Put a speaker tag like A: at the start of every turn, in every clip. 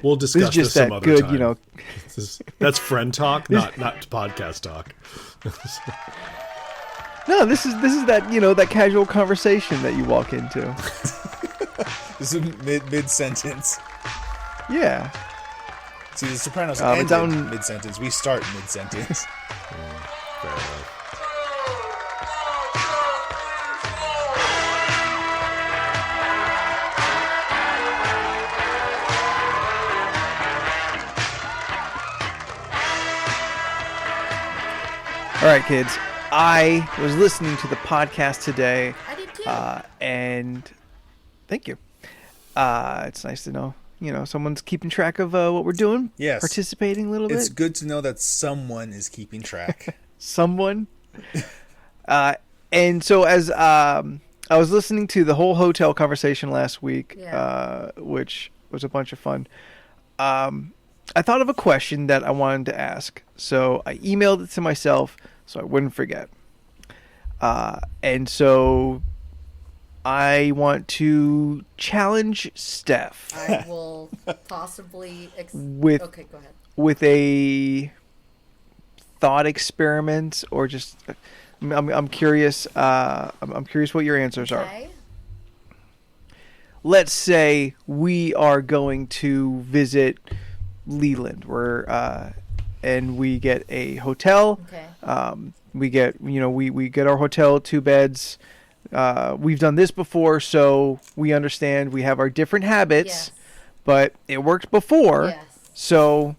A: We'll discuss
B: This is just
A: some
B: that
A: other
B: good,
A: time. That's friend talk, not podcast talk.
B: No, this is that that casual conversation that you walk into.
C: This is mid sentence.
B: Yeah.
C: See, The Sopranos
B: it's
C: ended mid sentence. We start mid sentence.
A: Fair enough.
B: All right, kids. I was listening to the podcast today.
D: I did too.
B: And thank you. It's nice to know, someone's keeping track of what we're doing.
C: Yes.
B: Participating a little bit.
C: It's good to know that someone is keeping track.
B: Someone. And so as I was listening to the whole hotel conversation last week, which was a bunch of fun, I thought of a question that I wanted to ask. So I emailed it to myself so I wouldn't forget. And so I want to challenge Steph.
D: I will possibly...
B: with
D: okay, go ahead.
B: With a thought experiment, or just... I'm curious. I'm curious what your answers are. Let's say we are going to visit Leland, and we get a hotel.
D: Okay.
B: We get we get our hotel 2 beds. We've done this before, so we understand. We have our different habits, but it worked before.
D: Yes.
B: So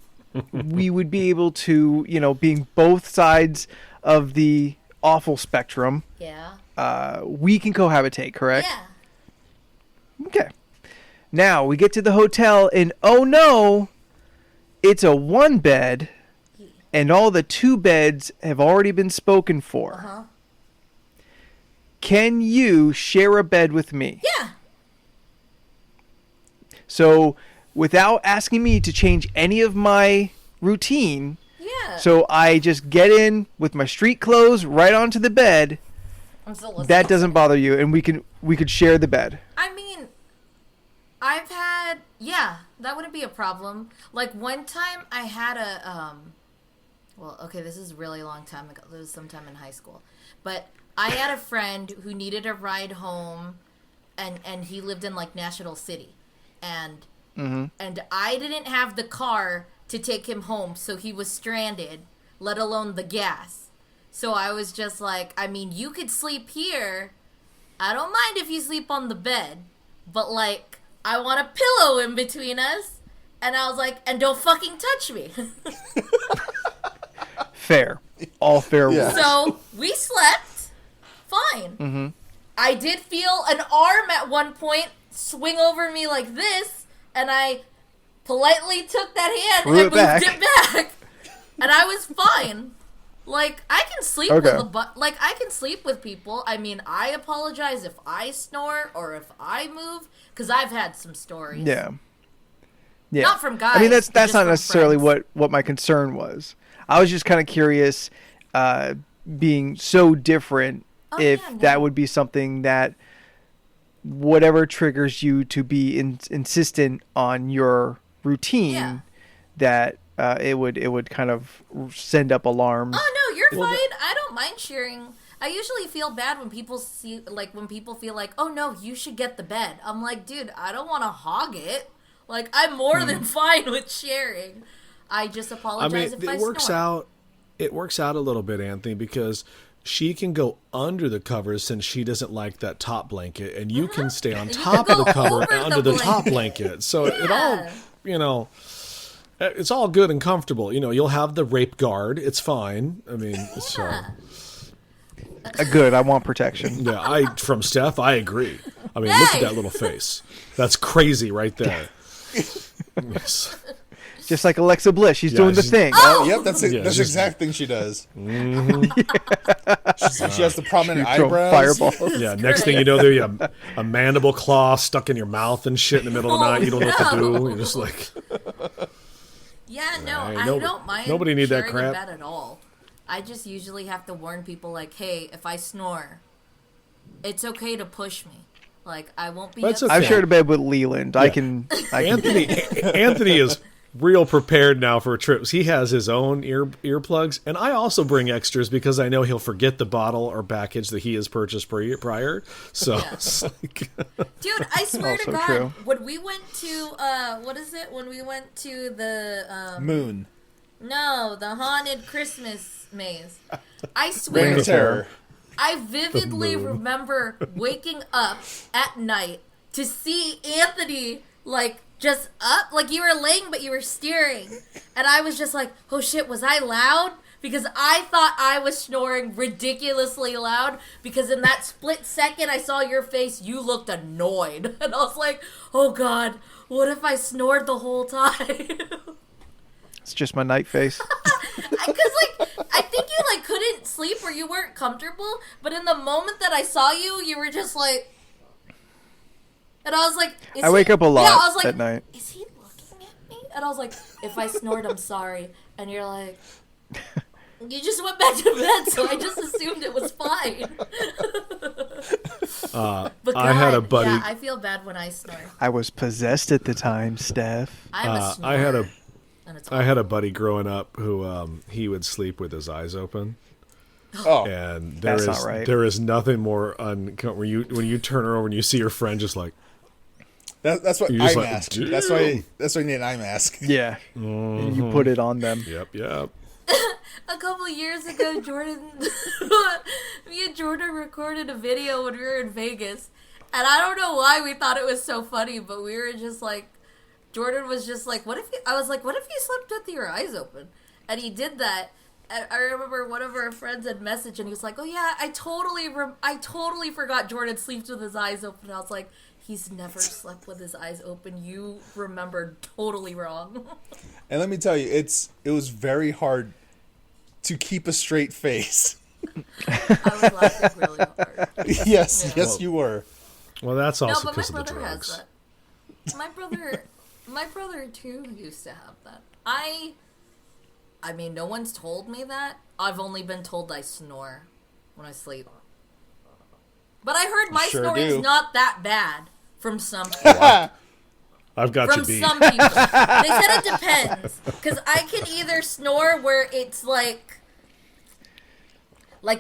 B: we would be able to, being both sides of the awful spectrum.
D: Yeah.
B: We can cohabitate, correct?
D: Yeah.
B: Okay. Now we get to the hotel, and oh no, it's a 1 bed, and all the 2 beds have already been spoken for.
D: Uh-huh.
B: Can you share a bed with me?
D: Yeah.
B: So, without asking me to change any of my routine, so I just get in with my street clothes right onto the bed.
D: I'm still listening.
B: That doesn't bother you, and we could share the bed.
D: I mean, I've had, that wouldn't be a problem. Like, one time I had this is a really long time ago. This was sometime in high school. But I had a friend who needed a ride home, and he lived in, like, National City. And I didn't have the car to take him home, so he was stranded, let alone the gas. So I was just like, I mean, you could sleep here. I don't mind if you sleep on the bed, but, like, I want a pillow in between us. And I was like, and don't fucking touch me.
B: Fair. All fair
C: Yeah.
B: rules.
D: So we slept. Fine.
B: Mm-hmm.
D: I did feel an arm at one point swing over me like this, and I politely took that hand and moved it back. And I was fine. Like, I can sleep I can sleep with people. I mean, I apologize if I snore or if I move, because I've had some stories.
B: Yeah.
D: Not from guys.
B: I mean, that's
D: just
B: not
D: from
B: necessarily
D: friends.
B: what my concern was. I was just kind of curious, being so different, that would be something that whatever triggers you to be insistent on your routine, that it would kind of send up alarms.
D: Oh no, you're fine. I don't mind sharing. I usually feel bad when people feel like, oh no, you should get the bed. I'm like, dude, I don't want to hog it. Like, I'm more than fine with sharing. I just apologize if I snore.
A: It works out a little bit, Anthony, because she can go under the covers since she doesn't like that top blanket, and you can stay on top of the cover and under the top blanket. So it all, it's all good and comfortable. You'll have the rape guard. It's fine. I mean,
B: Good. I want protection.
A: Yeah, from Steph, I agree. I mean, look at that little face. That's crazy right there.
B: Just like Alexa Bliss, she's doing the thing.
C: Yep, that's the exact thing she does. Mm-hmm. She has the prominent eyebrows.
B: Fireball.
A: Yeah, next thing you know, there's a mandible claw stuck in your mouth and shit in the middle of the night. You don't know what to do. You're just like...
D: Yeah, no, I don't mind
A: nobody need that
D: sharing
A: crap.
D: a bed at all. I just usually have to warn people, like, hey, if I snore, it's okay to push me. Like, I won't be
A: That's
D: upset.
B: I've shared a bed with Leland. I can
A: Anthony is real prepared now for trips. He has his own earplugs, and I also bring extras because I know he'll forget the bottle or package that he has purchased prior. So, it's like,
D: dude, I swear to
B: Also
D: God,
B: true.
D: when we went to what is it? When we went to the
C: Moon.
D: no, the haunted Christmas maze. I swear,
C: Reign of Terror.
D: I vividly remember waking up at night to see Anthony, like, just up, like you were laying, but you were steering. And I was just like, oh shit, was I loud? Because I thought I was snoring ridiculously loud, because in that split second I saw your face, you looked annoyed. And I was like, oh God, what if I snored the whole time?
B: It's just my night face.
D: Because, like, I think you, like, couldn't sleep or you weren't comfortable, but in the moment that I saw you, you were just like... And I was like...
B: I wake up a lot
D: I was like,
B: at night.
D: Is he looking at me? And I was like, if I snored, I'm sorry. And you're like... You just went back to bed, so I just assumed it was fine. But God,
A: I had a buddy...
D: Yeah, I feel bad when I snore.
B: I was possessed at the time, Steph.
D: I'm a snorer.
A: I had a buddy growing up who he would sleep with his eyes open.
C: Oh,
A: And
B: That's not right.
A: there is nothing more when you turn her over and you see your friend just like
C: that's what
A: You're
C: eye
A: just like,
C: mask.
A: "Damn."
C: That's why you need an eye mask.
B: Yeah. And you put it on them.
A: yep.
D: A couple of years ago, me and Jordan recorded a video when we were in Vegas. And I don't know why we thought it was so funny, but we were just like, Jordan was just like, I was like, what if you slept with your eyes open? And he did that. And I remember one of our friends had messaged, and he was like, oh yeah, I totally forgot Jordan sleeps with his eyes open. And I was like, he's never slept with his eyes open. You remembered totally wrong.
C: And let me tell you, it was very hard to keep a straight face.
D: I was laughing really hard.
C: Yes,
D: Yeah.
C: you were.
A: Well, that's also
D: No, but my
A: because of the
D: brother has
A: drugs.
D: that. My brother too used to have that. I mean, no one's told me that. I've only been told I snore when I sleep. But I heard my
C: Sure
D: snoring's
C: do.
D: not that bad from some people.
A: I've got
D: From
A: you beat.
D: some people. They said it depends. Because I can either snore where it's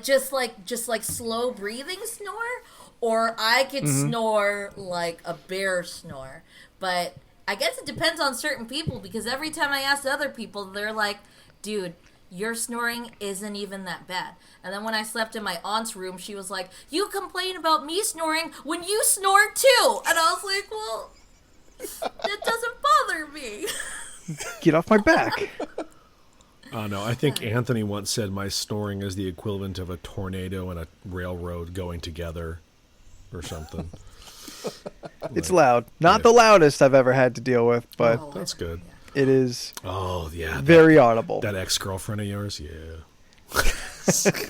D: just slow breathing snore, or I could snore like a bear snore. But I guess it depends on certain people, because every time I ask other people, they're like, dude, your snoring isn't even that bad. And then when I slept in my aunt's room, she was like, you complain about me snoring when you snore too. And I was like, well, that doesn't bother me.
B: Get off my back.
A: Oh no, I think Anthony once said my snoring is the equivalent of a tornado and a railroad going together, or something.
B: It's loud. Not the loudest I've ever had to deal with, but
D: Oh,
A: That's good.
B: it is
A: Oh yeah,
B: very audible.
A: that ex-girlfriend of yours, yeah.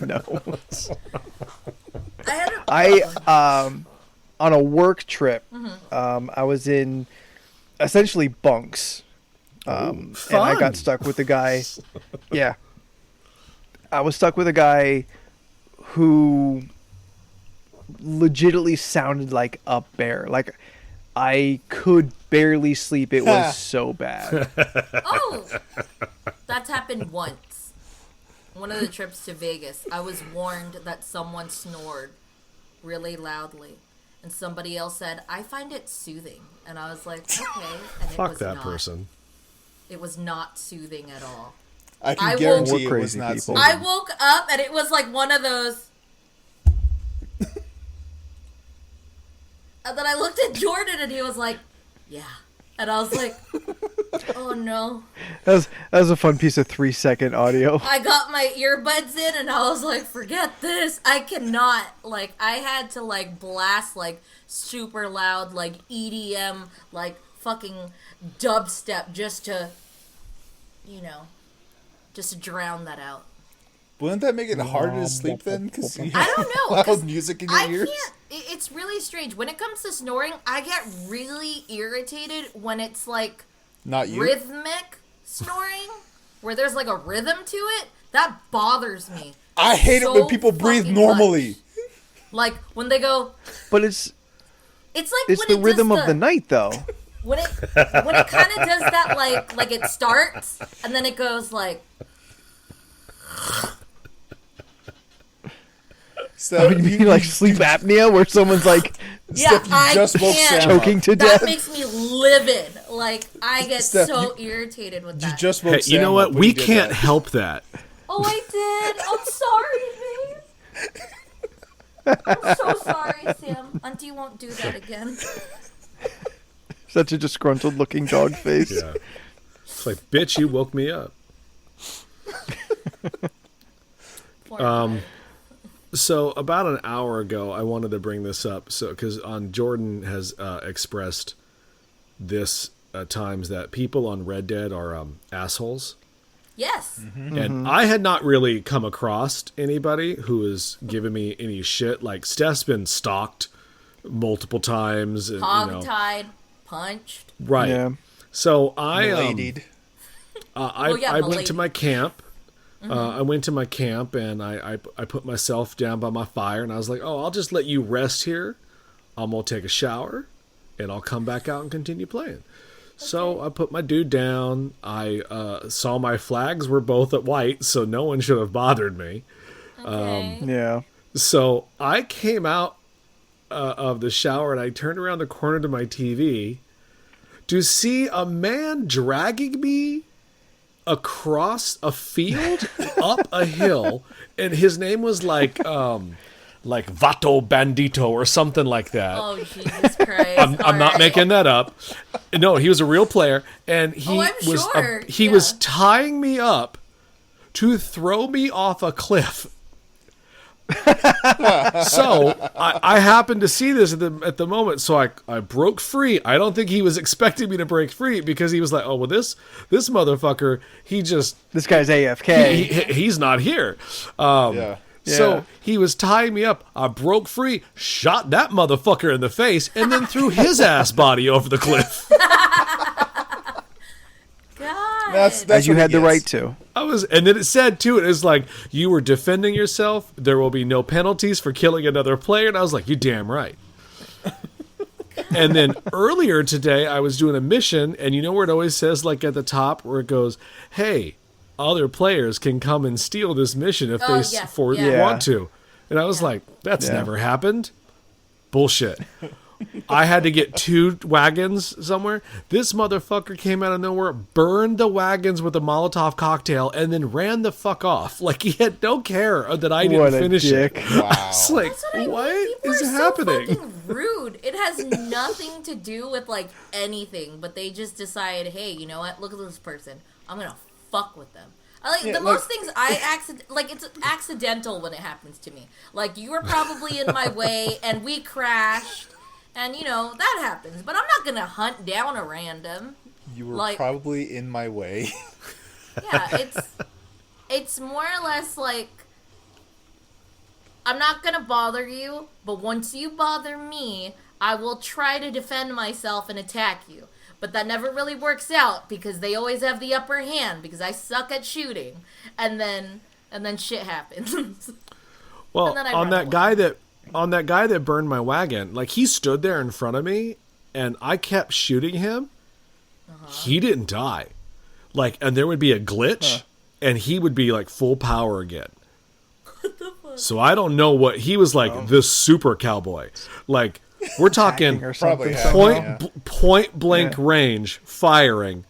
B: No.
D: I
B: On a work trip, I was in essentially bunks. And I
A: fun.
B: got stuck with a guy. Yeah. I was stuck with a guy who legitimately sounded like a bear. Like, I could barely sleep. It was so bad.
D: Oh, that's happened once. One of the trips to Vegas, I was warned that someone snored really loudly, and somebody else said, I find it soothing. And I was like, okay. And it
A: Fuck
D: was
A: that
D: not.
A: person.
D: It was not soothing at all.
C: I can
D: I will-
C: guarantee
B: We're
C: it was
B: crazy
C: not.
B: people.
C: soothing.
D: I woke up and it was like one of those. And then I looked at Jordan and he was like, yeah. And I was like, oh no.
B: That was a fun piece of 3-second audio.
D: I got my earbuds in and I was like, forget this. I cannot. Like, I had to like blast like super loud, like EDM, like fucking dubstep just to, just to drown that out.
C: Wouldn't that make it harder to sleep then? Because you
D: I
C: have
D: don't know. 'cause
C: loud music in your
D: I
C: ears.
D: can't. It's really strange. When it comes to snoring, I get really irritated when it's like
C: Not you.
D: rhythmic snoring, where there's like a rhythm to it. That bothers me.
C: I hate it when
D: so
C: people breathe
D: fucking
C: normally.
D: much. Like when they go,
B: But it's
D: It's like
B: It's
D: when
B: the
D: it
B: rhythm
D: does
B: of the night, though.
D: when it kind of does that, like it starts and then it goes like.
C: So
B: You mean like sleep apnea, where someone's like
D: Yeah, I
C: just woke
D: can't.
C: Sam
B: choking
C: up.
B: to
D: That
B: death?
D: makes me livid. Like I get
C: Steph,
D: so irritated with
C: You
D: that.
C: just woke
A: Hey,
C: Sam
A: you know
C: up
A: what?
C: when
A: We
C: you did
A: can't
C: that.
A: help that.
D: Oh, I did. I'm sorry, babe. I'm so sorry, Sam. Auntie won't do that again.
B: Such a disgruntled looking dog face.
A: Yeah. It's like, bitch, you woke me up.
D: Poor guy.
A: So about an hour ago, I wanted to bring this up. So because Jordan has expressed this at times that people on Red Dead are assholes.
D: Yes.
A: And I had not really come across anybody who has given me any shit. Like, Steph's been stalked multiple times. And,
D: Hog-tied, punched.
A: right.
B: Yeah.
A: So I
C: Miladied.
A: I went to
D: milady.
A: my camp. I went to my camp and I put myself down by my fire and I was like, oh, I'll just let you rest here. I'm going to take a shower and I'll come back out and continue playing. So I put my dude down. I saw my flags were both at white, so no one should have bothered me.
D: Okay.
B: Yeah.
A: So I came out of the shower and I turned around the corner to my TV to see a man dragging me across a field up a hill, and his name was like Vato Bandito or something like that.
D: Oh, Jesus Christ.
A: I'm
D: All
A: not
D: right.
A: making that up. No, he was a real player, and he
D: I'm
A: was
D: sure.
A: he
D: Yeah.
A: was tying me up to throw me off a cliff. So I happened to see this at the moment, so I broke free. I don't think he was expecting me to break free because he was like, "Oh well, this motherfucker,
B: This guy's AFK.
A: he's not here."
C: Yeah.
A: So
B: Yeah.
A: he was tying me up. I broke free, shot that motherfucker in the face, and then threw his ass body over the cliff.
D: God.
C: That's
B: As you
C: what
B: had
C: he
B: the
C: gets.
B: right to.
A: And then it said too, it was like, you were defending yourself. There will be no penalties for killing another player. And I was like, you damn right. And then earlier today, I was doing a mission, and you know where it always says, like at the top, where it goes, hey, other players can come and steal this mission if
D: Oh,
A: they
D: yeah,
B: yeah.
A: want to. And I was like, that's
B: Yeah.
A: never happened. Bullshit. I had to get 2 wagons somewhere. This motherfucker came out of nowhere, burned the wagons with a Molotov cocktail, and then ran the fuck off. Like, he had no care that I didn't
B: What a
A: finish
B: dick.
A: it.
C: Wow.
A: It's like,
D: That's what I mean.
A: what
D: People
A: is
D: are
A: happening?
D: so fucking rude. It has nothing to do with like anything, but they just decide, hey, you know what? Look at this person. I'm gonna fuck with them. I like
C: Yeah,
D: the
C: like-
D: most things like it's accidental when it happens to me. Like you were probably in my way and we crashed, and you know that happens. But I'm not gonna hunt down a random.
C: You were
D: like-
C: probably in my way.
D: Yeah, it's more or less like I'm not gonna bother you, but once you bother me, I will try to defend myself and attack you. But that never really works out because they always have the upper hand because I suck at shooting, and then shit happens.
A: Well,
D: And then I
A: on
D: run
A: that
D: away.
A: guy that burned my wagon, like he stood there in front of me, and I kept shooting him. He didn't die, like, and there would be a glitch, and he would be like full power again.
D: What the fuck?
A: So I don't know what he was like. The super cowboy, like we're talking
B: Or
C: Probably
B: something.
C: hacking.
B: somehow.
A: point blank
B: Yeah.
A: range, firing,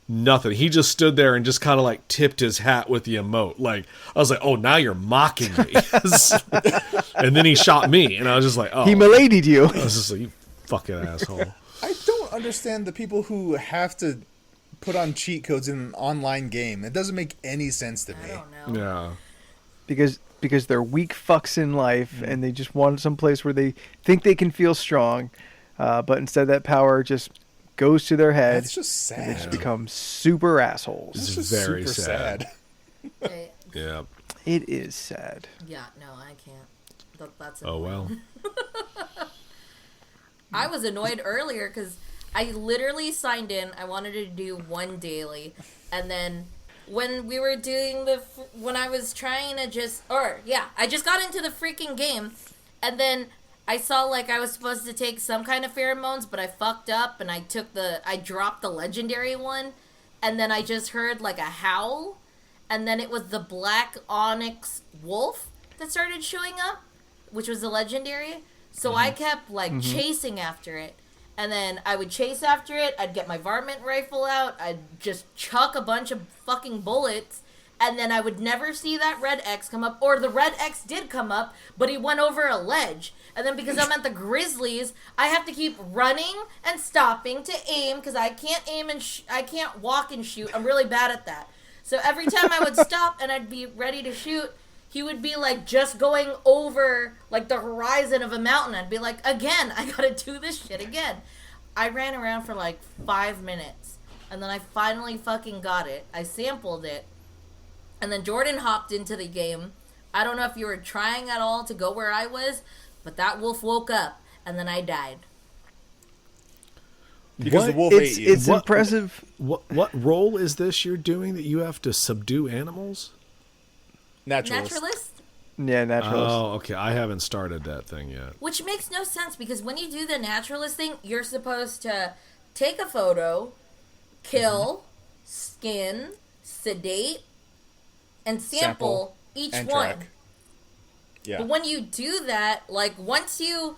A: nothing. He just stood there and just kind of like tipped his hat with the emote. Like I was like, oh, now you're mocking me. And then he shot me, and I was just like, oh,
B: He miladied you.
A: I was just like, you fucking asshole.
C: I don't understand the people who have to put on cheat codes in an online game. It doesn't make any sense to
D: I
C: me.
D: don't know.
A: Yeah.
B: because they're weak fucks in life and they just want some place where they think they can feel strong, but instead that power just goes to their head.
C: That's just
B: and they just
C: sad.
B: become super assholes.
C: It's
A: It's
C: just
A: very
C: super
A: sad.
D: Okay.
A: Yeah.
B: It is sad.
D: Yeah, no, I can't. That's
A: Oh
D: annoying.
A: well.
D: I was annoyed earlier because I literally signed in. I wanted to do one daily, and then when we were doing when I was trying to I just got into the freaking game, and then I saw like I was supposed to take some kind of pheromones, but I fucked up and I dropped the legendary one, and then I just heard like a howl, and then it was the black onyx wolf that started showing up, which was the legendary. So I kept like chasing after it, and then I would chase after it. I'd get my varmint rifle out. I'd just chuck a bunch of fucking bullets. And then I would never see that red X come up. Or the red X did come up, but he went over a ledge. And then because I'm at the Grizzlies, I have to keep running and stopping to aim. Because I can't aim and I can't walk and shoot. I'm really bad at that. So every time I would stop and I'd be ready to shoot, he would be like just going over like the horizon of a mountain. I'd be like, again, I gotta do this shit again. I ran around for like 5 minutes. And then I finally fucking got it. I sampled it. And then Jordan hopped into the game. I don't know if you were trying at all to go where I was, but that wolf woke up, and then I died.
C: Because the wolf ate you.
B: It's impressive.
A: What role is this you're doing that you have to subdue animals?
C: Naturalist.
B: Yeah, naturalist.
A: Oh, okay. I haven't started that thing yet.
D: Which makes no sense, because when you do the naturalist thing, you're supposed to take a photo, kill, skin, sedate, and sample each
C: and
D: one.
C: track. Yeah.
D: But when you do that, like once you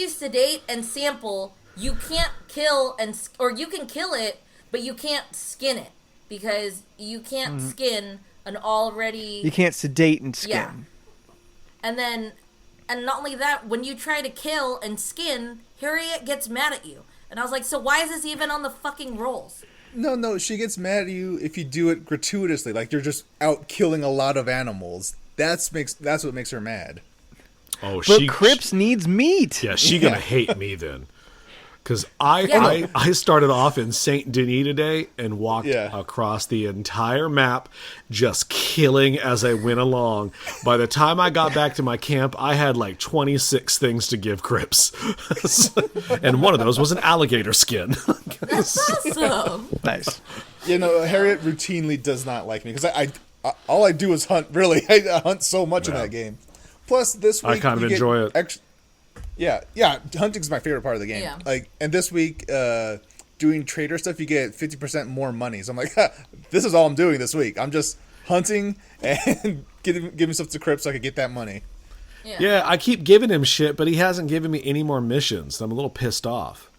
D: sedate and sample, you can't kill or you can kill it, but you can't skin it because you can't skin an already.
B: You can't sedate and skin.
D: Yeah. And not only that, when you try to kill and skin, Harriet gets mad at you. And I was like, so why is this even on the fucking rolls?
C: No, she gets mad at you if you do it gratuitously. Like you're just out killing a lot of animals. That's what makes her mad.
A: Oh,
B: But Crips needs meat.
A: Yeah, she gonna hate me then. Because I started off in Saint Denis today and walked across the entire map, just killing as I went along. By the time I got back to my camp, I had like 26 things to give Crips, and one of those was an alligator skin.
D: That's awesome.
B: Nice.
C: You know, Harriet routinely does not like me because I all I do is hunt. Really, I hunt so much in that game. Plus, this week
A: I kind of enjoy it.
C: Yeah, hunting's my favorite part of the game.
D: Yeah.
C: Like, and this week, doing trader stuff, you get 50% more money. So I'm like, this is all I'm doing this week. I'm just hunting and giving stuff to Crips so I could get that money.
A: Yeah, I keep giving him shit, but he hasn't given me any more missions. I'm a little pissed off.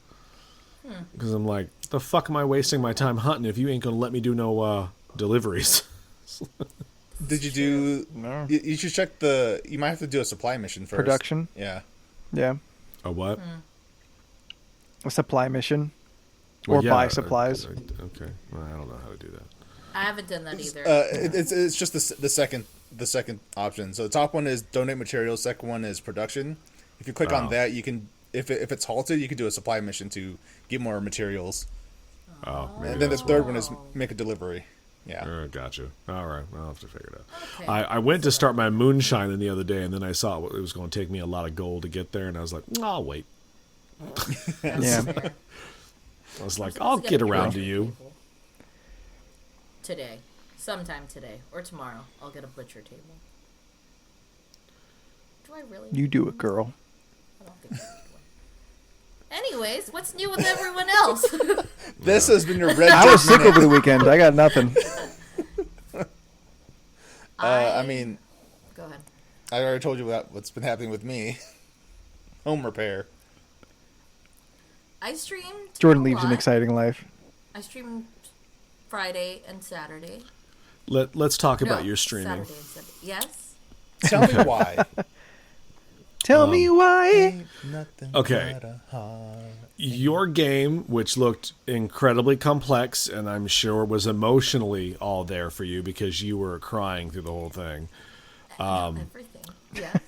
A: Because I'm like, the fuck am I wasting my time hunting if you ain't going to let me do no deliveries?
C: Did you do...
B: No.
C: You should check you might have to do a supply mission first.
B: Production?
C: Yeah.
B: Yeah.
A: A what?
B: A supply mission. Or buy supplies.
A: Okay. Well, I don't know how to do that.
D: I haven't done that either.
C: It's just the second option. So the top one is donate materials. Second one is production. If you click on that, you can if it's halted, you can do a supply mission to get more materials.
A: Oh,
C: And then the third one is make a delivery. Yeah.
A: Gotcha. All right. I'll have to figure it out.
D: Okay.
A: I went to start my moonshining the other day, and then I saw it was going to take me a lot of gold to get there, and I was like, I'll wait.
B: Yeah.
A: I was like, I'll get around to you.
D: Today. Sometime today. Or tomorrow. I'll get a butcher table. Do I really?
B: You do it, girl.
D: I don't think so. Anyways, what's new with everyone else?
C: This has been your red.
B: I was sick over the weekend. I got nothing.
C: I mean,
D: Go ahead.
C: I already told you what's been happening with me. Home repair.
D: I streamed.
B: Jordan
D: a
B: leads an
D: lot.
B: exciting life.
D: I streamed Friday and Saturday.
A: Let's talk
D: No,
A: about your streaming.
D: Saturday and Sunday. Yes?
C: Tell me why.
B: Tell me why.
A: Okay. Your game, which looked incredibly complex and I'm sure was emotionally all there for you because you were crying through the whole thing,
D: Everything. Yes.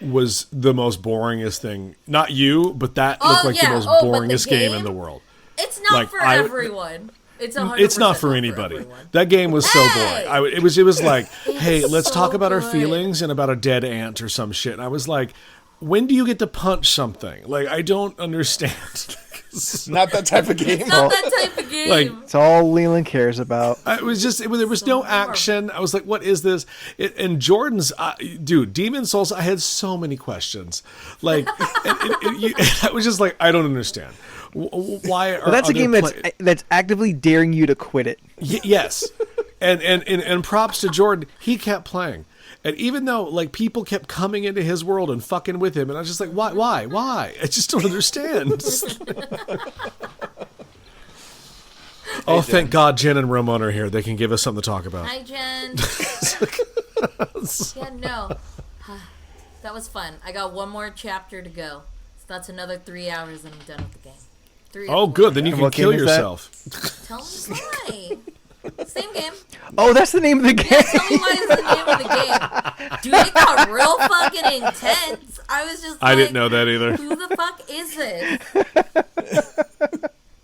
A: was the most boringest thing. Not you, but that looked like the most
D: but the
A: boringest game in
D: game?
A: the world.
D: It's not
A: Like,
D: for
A: I-
D: everyone. It's 100%
A: It's not for anybody. That game was so
D: Hey!
A: boring. It was like, hey, let's
D: so
A: talk about our
D: good.
A: feelings and about a dead ant or some shit. And I was like, when do you get to punch something? Like, I don't understand.
C: Not that type of game.
D: Not that type of game.
A: Like,
B: It's all Leland cares about.
A: there was no action. I was like, what is this? And Jordan's, dude, Demon Souls, I had so many questions. Like, I was just like, I don't understand. Why are
B: That's a game that's actively daring you to quit it.
A: Yes. And props to Jordan, he kept playing. And even though like people kept coming into his world and fucking with him, and I was just like, why? I just don't understand. Oh, thank God Jen and Ramon are here. They can give us something to talk about.
D: Hi, Jen. Yeah, no. That was fun. I got one more chapter to go. So that's another 3 hours and I'm done with the game. 3 or 4.
A: Good. Then you can kill yourself.
D: Tell me why. Same game.
B: Oh, that's the name of the game.
D: Yeah, tell me why it's the name of the game. Dude, it got real fucking intense. I was just like,
A: I didn't know that either.
D: Who the fuck is this?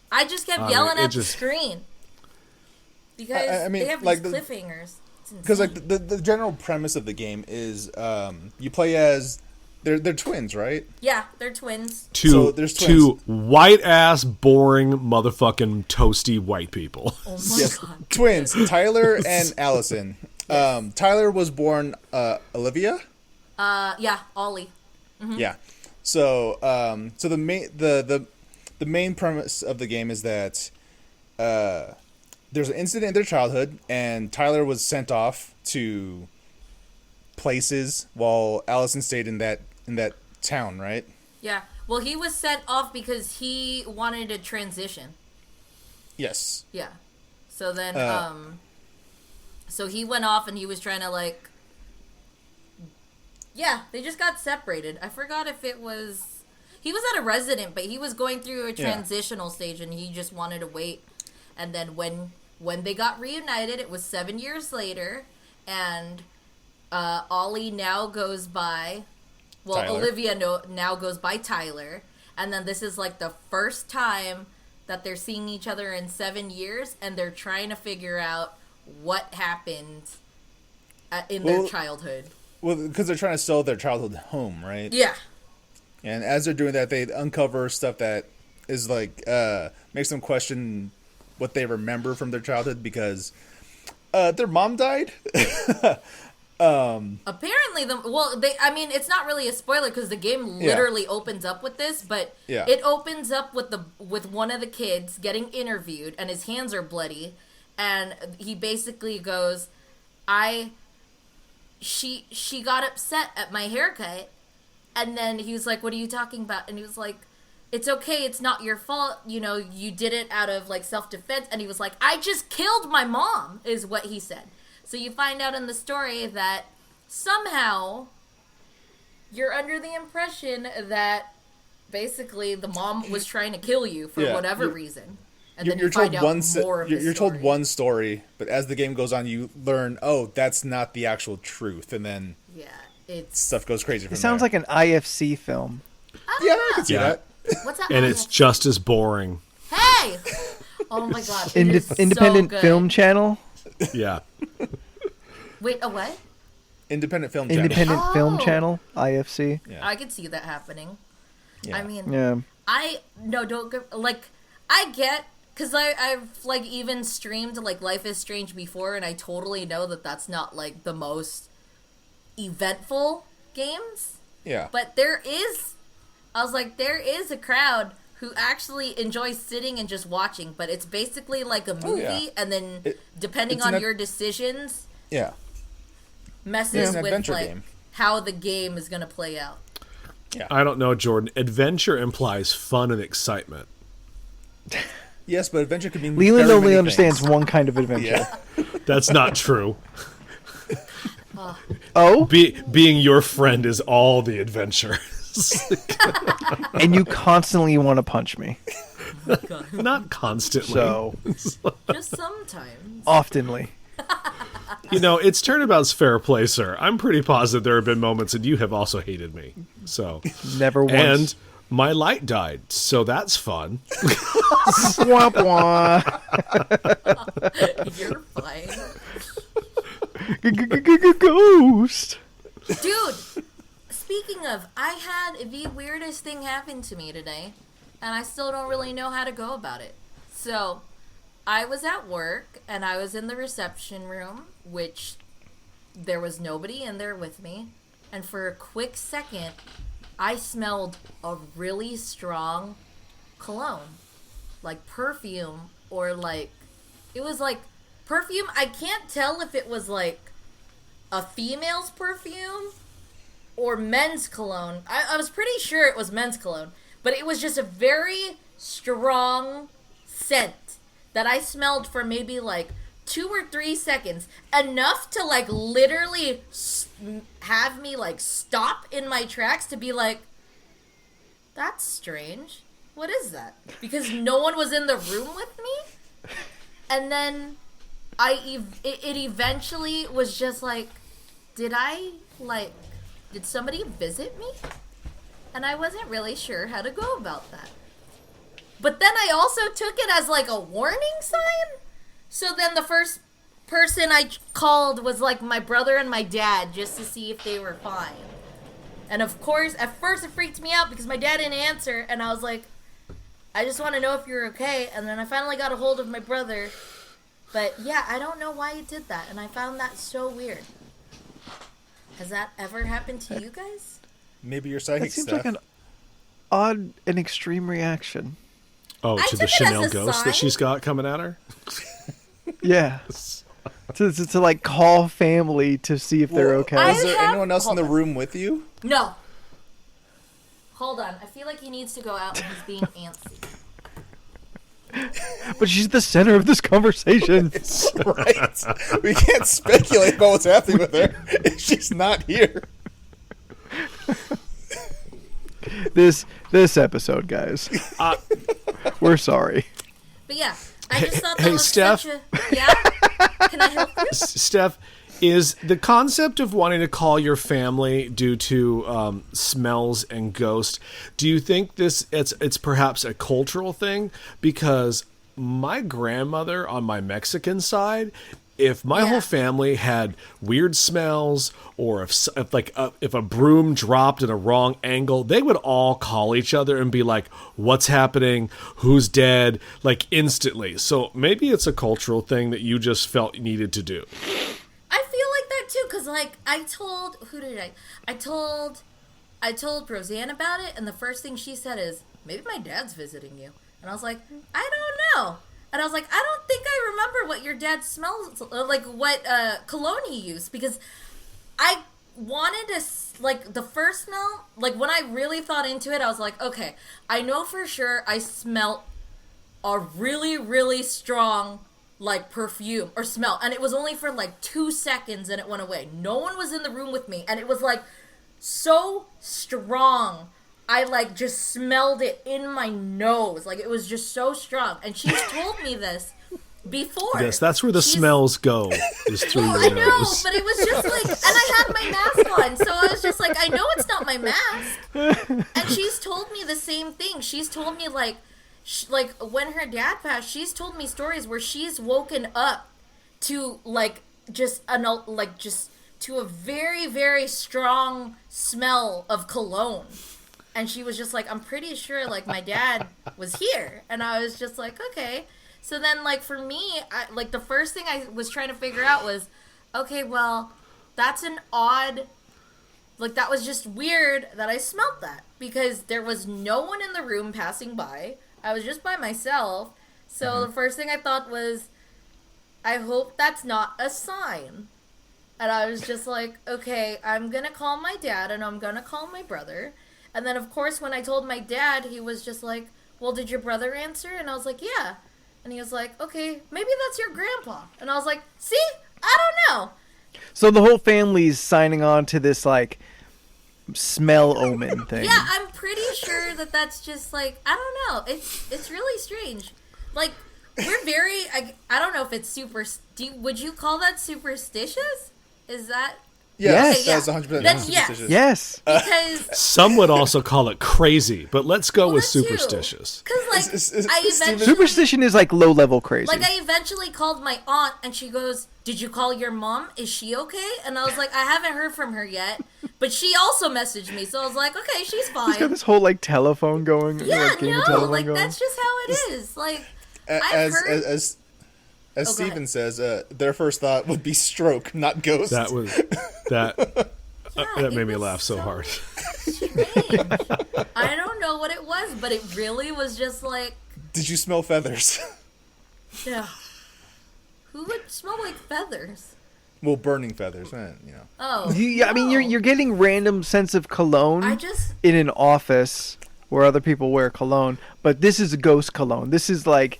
D: I just kept yelling at the screen. Because they have these cliffhangers.
C: Because like the general premise of the game is you play as they're twins, right?
D: Yeah, they're twins.
C: There's
A: two white ass boring motherfucking toasty white people.
D: Oh my God.
C: Twins, Tyler and Allison.
D: Yes.
C: Tyler was born Olivia.
D: Yeah, Ollie. Mm-hmm.
C: Yeah. So the main premise of the game is that there's an incident in their childhood, and Tyler was sent off to places while Allison stayed in that town, right?
D: Yeah. Well, he was sent off because he wanted to transition.
C: Yes.
D: Yeah. So then, so he went off and he was trying to like, yeah, they just got separated. I forgot if it was, he was at a resident, but he was going through a transitional stage and he just wanted to wait. And then when they got reunited, it was 7 years later, and Ollie now goes by, well,
C: Tyler.
D: Olivia now goes by Tyler, and then this is like the first time that they're seeing each other in 7 years, and they're trying to figure out what happened in their childhood.
C: Well, because they're trying to sell their childhood home, right?
D: Yeah.
C: And as they're doing that, they uncover stuff that is like makes them question what they remember from their childhood, because their mom died.
D: Apparently, it's not really a spoiler because the game literally opens up with this, but it opens up with one of the kids getting interviewed and his hands are bloody, and he basically goes, she got upset at my haircut, and then he was like, what are you talking about? And he was like, it's okay, it's not your fault, you did it out of like self-defense. And he was like, I just killed my mom, is what he said. So you find out in the story that somehow you're under the impression that basically the mom was trying to kill you for whatever reason. And then you find out more of the story.
C: You're told one story, but as the game goes on, you learn, that's not the actual truth. And then stuff goes crazy from there.
B: It sounds like an IFC film.
C: I can see that.
D: What's that?
A: And it's just as boring.
D: Hey! Oh my God.
B: Independent
D: so
B: Film Channel?
A: Yeah.
D: Wait, a what?
C: Independent Film Channel.
B: Independent Film Channel, IFC.
C: Yeah.
D: I could see that happening.
C: Yeah.
D: I mean,
B: Yeah.
D: I get, because I've like even streamed like Life is Strange before, and I totally know that that's not like the most eventful games.
C: Yeah.
D: But there is a crowd who actually enjoys sitting and just watching, but it's basically like a movie, and then depending on your decisions, messes with like game. How the game is going to play out.
A: Yeah. I don't know, Jordan. Adventure implies fun and excitement.
C: Yes, but adventure could mean
B: Leland
C: very
B: only
C: many
B: understands
C: things.
B: one kind of adventure.
A: That's not true.
B: Oh?
A: Being your friend is all the adventure.
B: And you constantly want to punch me.
D: Oh my God.
A: Not constantly.
B: So.
D: Just sometimes.
B: Oftenly.
A: It's turnabout's fair play, sir. I'm pretty positive there have been moments that you have also hated me. So
B: Never once.
A: And my light died, so that's fun.
B: Womp womp.
D: You're fine.
B: Ghost.
D: Dude, speaking of, I had the weirdest thing happen to me today. and I still don't really know how to go about it. So I was at work, and I was in the reception room, which there was nobody in there with me. And for a quick second, I smelled a really strong cologne. Like perfume, or like, it was like perfume. I can't tell if it was like a female's perfume or men's cologne. I was pretty sure it was men's cologne, but it was just a very strong scent that I smelled for maybe like 2 or 3 seconds, enough to like literally have me like stop in my tracks to be like, that's strange. What is that? Because no one was in the room with me. And then it eventually was just like, did somebody visit me? And I wasn't really sure how to go about that. But then I also took it as like a warning sign. So then the first person I called was like my brother and my dad, just to see if they were fine. And of course, at first it freaked me out because my dad didn't answer, and I was like, I just want to know if you're okay. And then I finally got a hold of my brother. But yeah, I don't know why he did that, and I found that so weird. Has that ever happened to you guys?
C: Maybe your psychic
B: That seems
C: stuff.
B: like an odd and extreme reaction.
A: Oh,
D: I
A: to the
D: took it as
A: Chanel
D: a
A: ghost
D: sign.
A: that she's got coming at her?
B: Yeah. to like call family to see if they're okay.
D: I-
C: Is there
D: have-
C: anyone else in
D: hold
C: the
D: on.
C: room with you?
D: No. Hold on. I feel like he needs to go out and he's being antsy.
B: But she's the center of this conversation.
C: Right. We can't speculate about what's happening with her if she's not here.
B: this episode, guys. We're sorry.
D: But yeah, I just thought that
A: Hey,
D: was
A: Steph?
D: such a... Yeah? Can I help you?
A: Steph, is the concept of wanting to call your family due to smells and ghosts, do you think it's perhaps a cultural thing? Because my grandmother on my Mexican side, if my whole family had weird smells, or if a broom dropped at a wrong angle, they would all call each other and be like, what's happening? Who's dead? Like instantly. So maybe it's a cultural thing that you just felt needed to do.
D: I feel like that too, because like I told Roseanne about it, and the first thing she said is, maybe my dad's visiting you. And I was like, I don't know. And I was like, I don't think I remember what your dad smells like, what cologne he used, because I wanted to, like, the first smell, like, when I really thought into it, I was like, okay, I know for sure I smelt a really, really strong, like, perfume or smell, and it was only for, like, 2 seconds, and it went away. No one was in the room with me, and it was, like, so strong. I, like, just smelled it in my nose. Like, it was just so strong. And she's told me this before.
A: Yes, that's where the smells go, is through
D: Well,
A: your
D: I know,
A: nose.
D: but it was just like, and I had my mask on, so I was just like, I know it's not my mask. And she's told me the same thing. She's told me, like, when her dad passed, she's told me stories where she's woken up to, like, to a very, very strong smell of cologne. And she was just like, I'm pretty sure, like, my dad was here. And I was just like, okay. So then, like, for me, the first thing I was trying to figure out was, okay, well, that's an odd, like, that was just weird that I smelled that. Because there was no one in the room passing by. I was just by myself. So the first thing I thought was, I hope that's not a sign. And I was just like, okay, I'm going to call my dad and I'm going to call my brother. And then, of course, when I told my dad, he was just like, well, did your brother answer? And I was like, yeah. And he was like, okay, maybe that's your grandpa. And I was like, see? I don't know.
B: So the whole family's signing on to this, like, smell omen thing.
D: Yeah, I'm pretty sure that that's just, like, I don't know. It's really strange. Like, we're very, I don't know if it's would you call that superstitious? Is that...
C: Yes,
D: Yes.
C: that was 100%
D: Then
C: superstitious.
B: Yes.
D: Because...
A: Some would also call it crazy, but let's go with
D: that too.
A: superstitious.
D: Because, like, I eventually...
B: Superstition is like low-level crazy.
D: Like, I eventually called my aunt, and she goes, did you call your mom? Is she okay? And I was like, I haven't heard from her yet, But she also messaged me, so I was like, okay, she's fine.
B: He's got this whole like telephone going.
D: Yeah,
B: like, game of
D: no,
B: telephone
D: like
B: going.
D: that's just how it is. Like, I've
C: As
D: heard.
C: as
D: go
C: Steven
D: ahead.
C: says, their first thought would be stroke, not ghost.
A: That was that.
D: Yeah,
A: That
D: it
A: made me
D: was
A: laugh so hard.
D: Strange. I don't know what it was, but it really was just like,
C: Did you smell feathers?
D: yeah. Who would smell like feathers?
C: Well, burning feathers,
D: Oh,
B: Yeah, I mean,
D: no.
B: you're getting random sense of cologne
D: I just
B: in an office where other people wear cologne, but this is a ghost cologne. This is like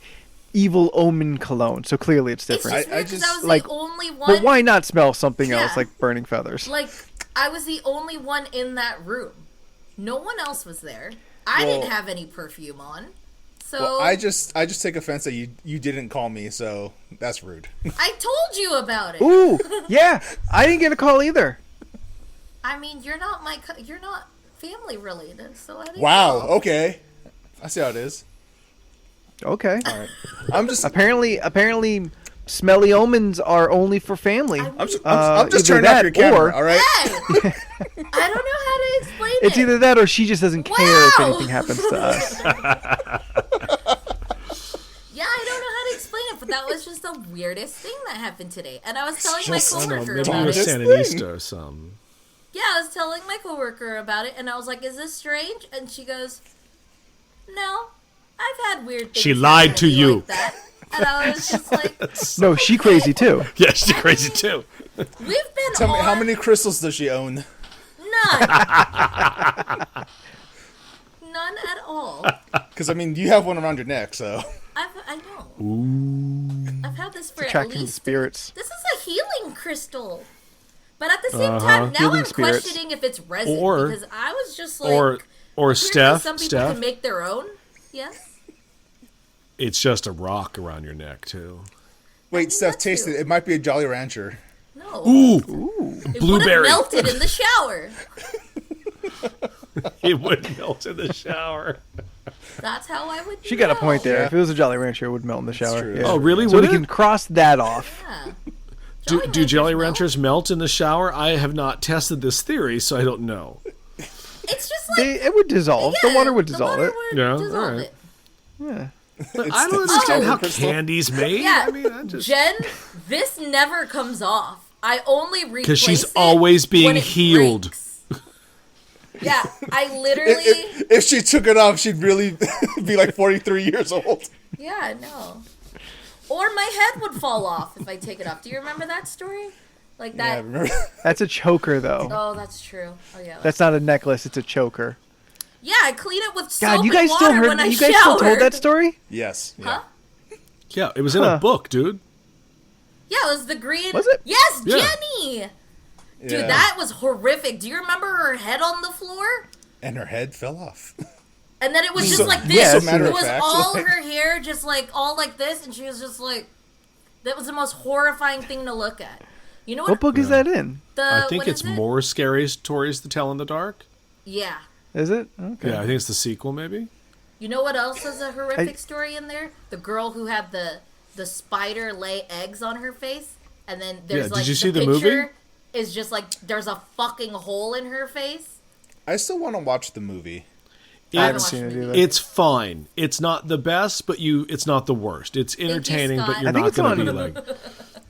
B: evil omen cologne, so clearly it's
D: it's
B: different.
D: just weird because I was
B: like,
D: the only one.
B: But why not smell something else
D: Yeah.
B: like burning feathers?
D: Like, I was the only one in that room. No one else was there. I
C: Well-
D: didn't have any perfume on. So
C: Well, I just take offense that you didn't call me, so that's rude.
D: I told you about it.
B: Ooh, yeah, I didn't get a call either.
D: I mean, you're not you're not family related, so I didn't
C: Wow.
D: know.
C: Okay, I see how it is.
B: Okay.
C: All right. I'm just
B: Apparently, smelly omens are only for family.
C: I'm just
B: either
C: turning off
B: that
C: your camera.
B: or-
C: All right.
D: Hey! I don't know how to explain it.
B: It's either that or she just doesn't care if
D: Wow!
B: anything happens to us.
D: Yeah, I don't know how to explain it, but that was just the weirdest thing that happened today. And I was telling my
C: just-
A: I don't know,
D: coworker
A: maybe it
D: about
A: was
D: it.
C: Weirdest
A: Sandinista or something.
D: Yeah, I was telling my coworker about it, and I was like, "Is this strange?" And she goes, "No, I've had weird things."
A: She lied
D: happen
A: to
D: me
A: you.
D: like that. And I was just like,
B: No, she crazy too.
A: Yeah, she's crazy too.
D: "We've been
C: Tell me,
D: on
C: how many crystals does she own?
D: none, none at all."
C: Because I mean, you have one around your neck, so
D: I know. I've had this for at
B: Attracting the
D: least.
B: spirits.
D: This is a healing crystal. But at the same time, now
B: Healing
D: I'm
B: spirits.
D: questioning if it's resin
A: Or-
D: because I was just like,
A: Or
D: apparently
A: Steph,
D: some people
A: Steph,
D: can make their own. Yes.
A: it's just a rock around your neck too.
C: wait,
D: think
C: Steph,
D: that's
C: taste
D: you.
C: it. It might be a Jolly Rancher.
D: No.
A: Ooh,
D: It would have
A: blueberry.
D: melted in the shower.
A: It would melt in the shower.
D: That's how I would.
B: She got a point there.
C: Yeah.
B: If it was a Jolly Rancher, it would melt in the shower.
C: true.
B: Yeah.
A: Oh, really?
B: So
A: Would
B: we
A: it?
B: can cross that off.
D: Yeah.
A: Do Jelly
D: melt?
A: Ranchers melt in the shower? I have not tested this theory, so I don't know.
D: It's just like
B: It would dissolve.
D: yeah,
B: the water would dissolve
D: the
B: it.
D: water would
A: Yeah,
D: dissolve
A: alright.
D: it.
B: Yeah.
A: But
C: It's
A: I don't
C: the
A: understand how
C: crystal.
A: candy's made.
D: Yeah,
A: I mean, I just
D: Jen, this never comes off. I only replace
A: 'Cause she's
D: it
A: always being
D: when it
A: healed.
D: breaks. Yeah, I literally.
C: If she took it off, she'd really be like 43 years old.
D: Yeah, I know. Or my head would fall off if I take it off. Do you remember that story? Like
C: Yeah,
D: that.
C: remember?
B: That's a choker, though.
D: Oh, that's true. Oh yeah.
B: That's not a necklace. It's a choker.
D: Yeah, I clean it with soap
B: God, you
D: and
B: guys still
D: water
B: heard?
D: when I
B: You guys still
D: shower.
B: told that story?
C: Yes. Yeah.
D: Huh?
A: yeah, it was in
B: Huh.
A: a book, dude.
D: Yeah, it was the green.
B: Was it?
D: Yes,
A: Yeah.
D: Jenny. Dude,
C: Yeah.
D: that was horrific. Do you remember her head on the floor?
C: And her head fell off.
D: And then it was just
C: So-
D: like this.
B: yeah,
C: so matter
D: it
C: of
D: was
C: fact,
D: all
C: like-
D: her hair just like all like this, and she was just like, that was the most horrifying thing to look at. You know
B: What
D: what?
B: book is that in?
A: I think
D: what
A: it's
D: is it?
A: more scary stories to tell in the dark.
D: Yeah.
B: Is it? Okay.
A: Yeah, I think it's the sequel, maybe.
D: You know what else is a horrific story in there? The girl who had the spider lay eggs on her face, and then there's
A: Yeah, did
D: like
A: you see the
D: picture
A: movie?
D: is just like there's a fucking hole in her face.
C: I still want to watch the movie.
B: I
D: haven't
B: haven't
D: watched
B: seen
D: the
B: it
D: movie.
B: either.
A: It's fine. It's not the best, but it's not the worst. It's entertaining,
D: Scott.
A: but you're
B: I think
A: not
B: it's
A: going to be
B: on-
A: like.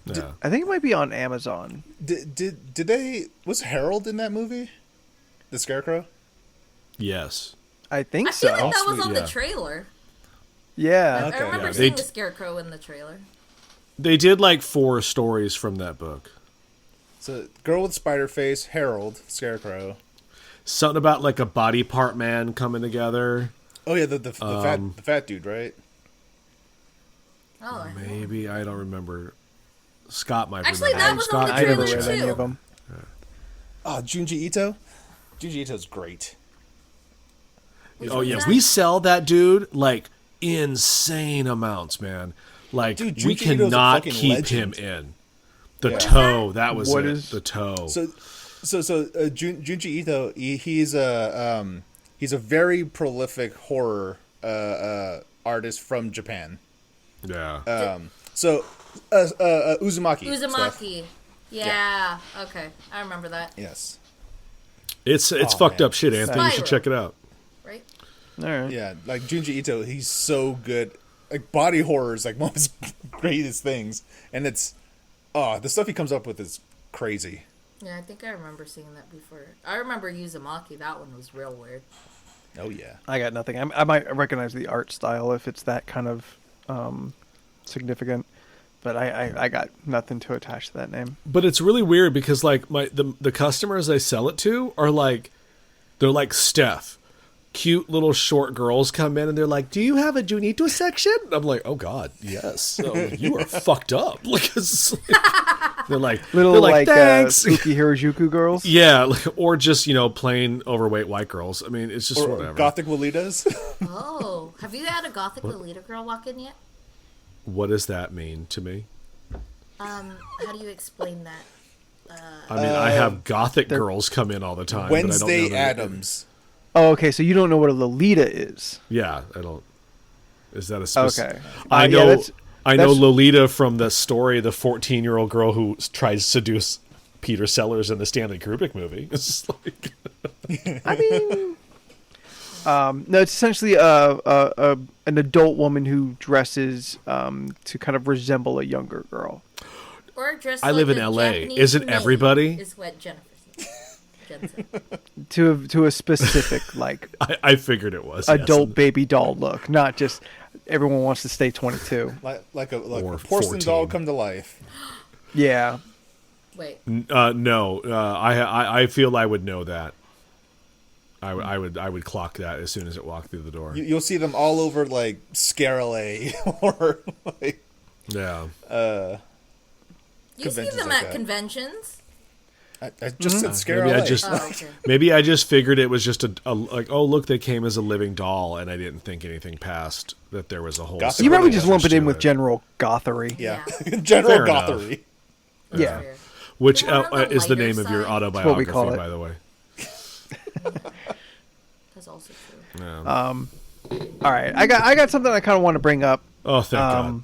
A: Yeah.
B: I think it might be on Amazon.
C: Did they? Was Harold in that movie? The Scarecrow.
A: Yes.
B: I think
D: I feel
B: so.
D: like that was on
A: yeah.
D: the trailer.
B: Yeah.
C: Okay.
D: I remember
A: Yeah,
D: seeing
A: they-
D: the scarecrow in the trailer.
A: They did like 4 stories from that book.
C: So, girl with spider face, Harold, Scarecrow.
A: Something about like a body part man coming together.
C: Oh yeah, the fat dude, right?
D: Oh,
A: Maybe I don't remember. Scott might
D: Actually,
A: remember.
D: that was on
A: Scott,
D: the
B: I never
D: trailer
B: read any
D: too.
B: of them.
C: Oh, Junji Ito. Junji Ito's great.
A: Oh yeah,
D: that?
A: we sell that dude like insane amounts, man. Like
C: Dude,
A: we
C: Junji Ito's a
A: cannot
C: fucking
A: keep
C: legend.
A: him in. The
C: Yeah.
A: toe, that was
B: What
A: it.
B: is-
A: The toe.
C: So Junji Ito, he's a very prolific horror artist from Japan.
A: yeah.
C: Uzumaki. Steph.
D: Uzumaki. Yeah. Okay, I remember that.
C: Yes.
A: It's fucked
C: man.
A: up shit, Anthony. You should
D: Spiral.
A: check it out.
D: Right?
B: All right.
C: Yeah, like Junji Ito, he's so good. Like body horror is like one of his greatest things, and it's the stuff he comes up with is crazy.
D: Yeah, I think I remember seeing that before. I remember Uzumaki. That one was real weird.
C: Oh yeah,
B: I got nothing. I might recognize the art style if it's that kind of significant, but I got nothing to attach to that name.
A: But it's really weird because like the customers I sell it to are like, they're like Steph. Cute little short girls come in and they're like, "Do you have a Junito section?" I'm like, "Oh God, yes." I'm like, you are fucked up. Like, they're like
B: Little
A: they're like thanks.
B: Spooky Harajuku girls.
A: Yeah, like, or just plain overweight white girls. I mean, it's just
C: or
A: whatever.
C: Gothic Lolitas.
D: Oh, have you had a Gothic Lolita girl walk in yet?
A: What does that mean to me?
D: How do you explain that?
A: I mean, I have Gothic girls come in all the time. but I don't
C: Wednesday
A: know that-
C: Addams.
B: Oh, okay. So you don't know what a Lolita is?
A: Yeah, I don't. Is that a specific?
B: Okay.
A: I
B: yeah,
A: know.
B: that's-
A: I know
B: that's-
A: Lolita from the story, the 14-year-old girl who tries to seduce Peter Sellers in the Stanley Kubrick movie. It's just like,
B: I mean, no, it's essentially an adult woman who dresses to kind of resemble a younger girl.
D: Or just
A: I live
D: like
A: in
D: a
A: LA.
D: Japanese
A: Isn't
D: maid
A: everybody?
D: Is what Jennifer said. Jen said.
B: To a specific like
A: I figured it was
B: adult
A: yes.
B: baby doll look, not just everyone wants to stay 22.
C: Like a
A: Or
C: porcelain
A: 14.
C: doll come to life.
B: Yeah.
D: Wait.
A: No, I feel I would know that. I would clock that as soon as it walked through the door.
C: You'll see them all over like Scarlet or like
A: Yeah.
D: You see
C: Conventions
D: them
C: like
D: at
C: that.
D: conventions?
C: I just said Scarlet.
A: Maybe I just
D: Oh, okay.
A: maybe I just figured it was just a like, oh look, they came as a living doll, and I didn't think anything past that there was a whole.
C: Gothic
B: You probably
C: Yeah,
B: just lump it
A: to
B: in with general gothery.
C: Yeah,
D: Yeah.
C: general
A: Fair enough.
C: gothery.
B: Yeah.
D: Fair.
A: which
D: The one on the
A: is the
D: lighter
A: name of your
D: side.
B: That's what we
A: autobiography,
B: call it.
A: by the way.
D: That's also true.
A: Yeah.
B: All right. I got something I kind of want to bring up
A: Oh, thank God.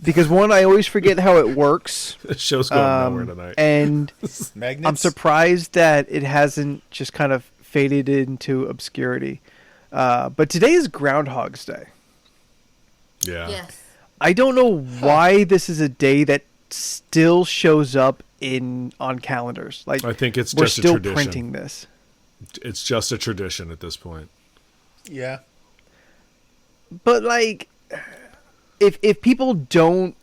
B: because one, I always forget how it works.
A: This show's going nowhere tonight.
B: And
C: Magnets.
B: I'm surprised that it hasn't just kind of faded into obscurity. But today is Groundhog's Day.
A: Yeah.
D: Yes.
B: I don't know why this is a day that still shows up on calendars. Like
A: I think it's
B: we're
A: just a
B: still
A: tradition.
B: printing this.
A: It's just a tradition at this point.
C: Yeah.
B: But like, if people don't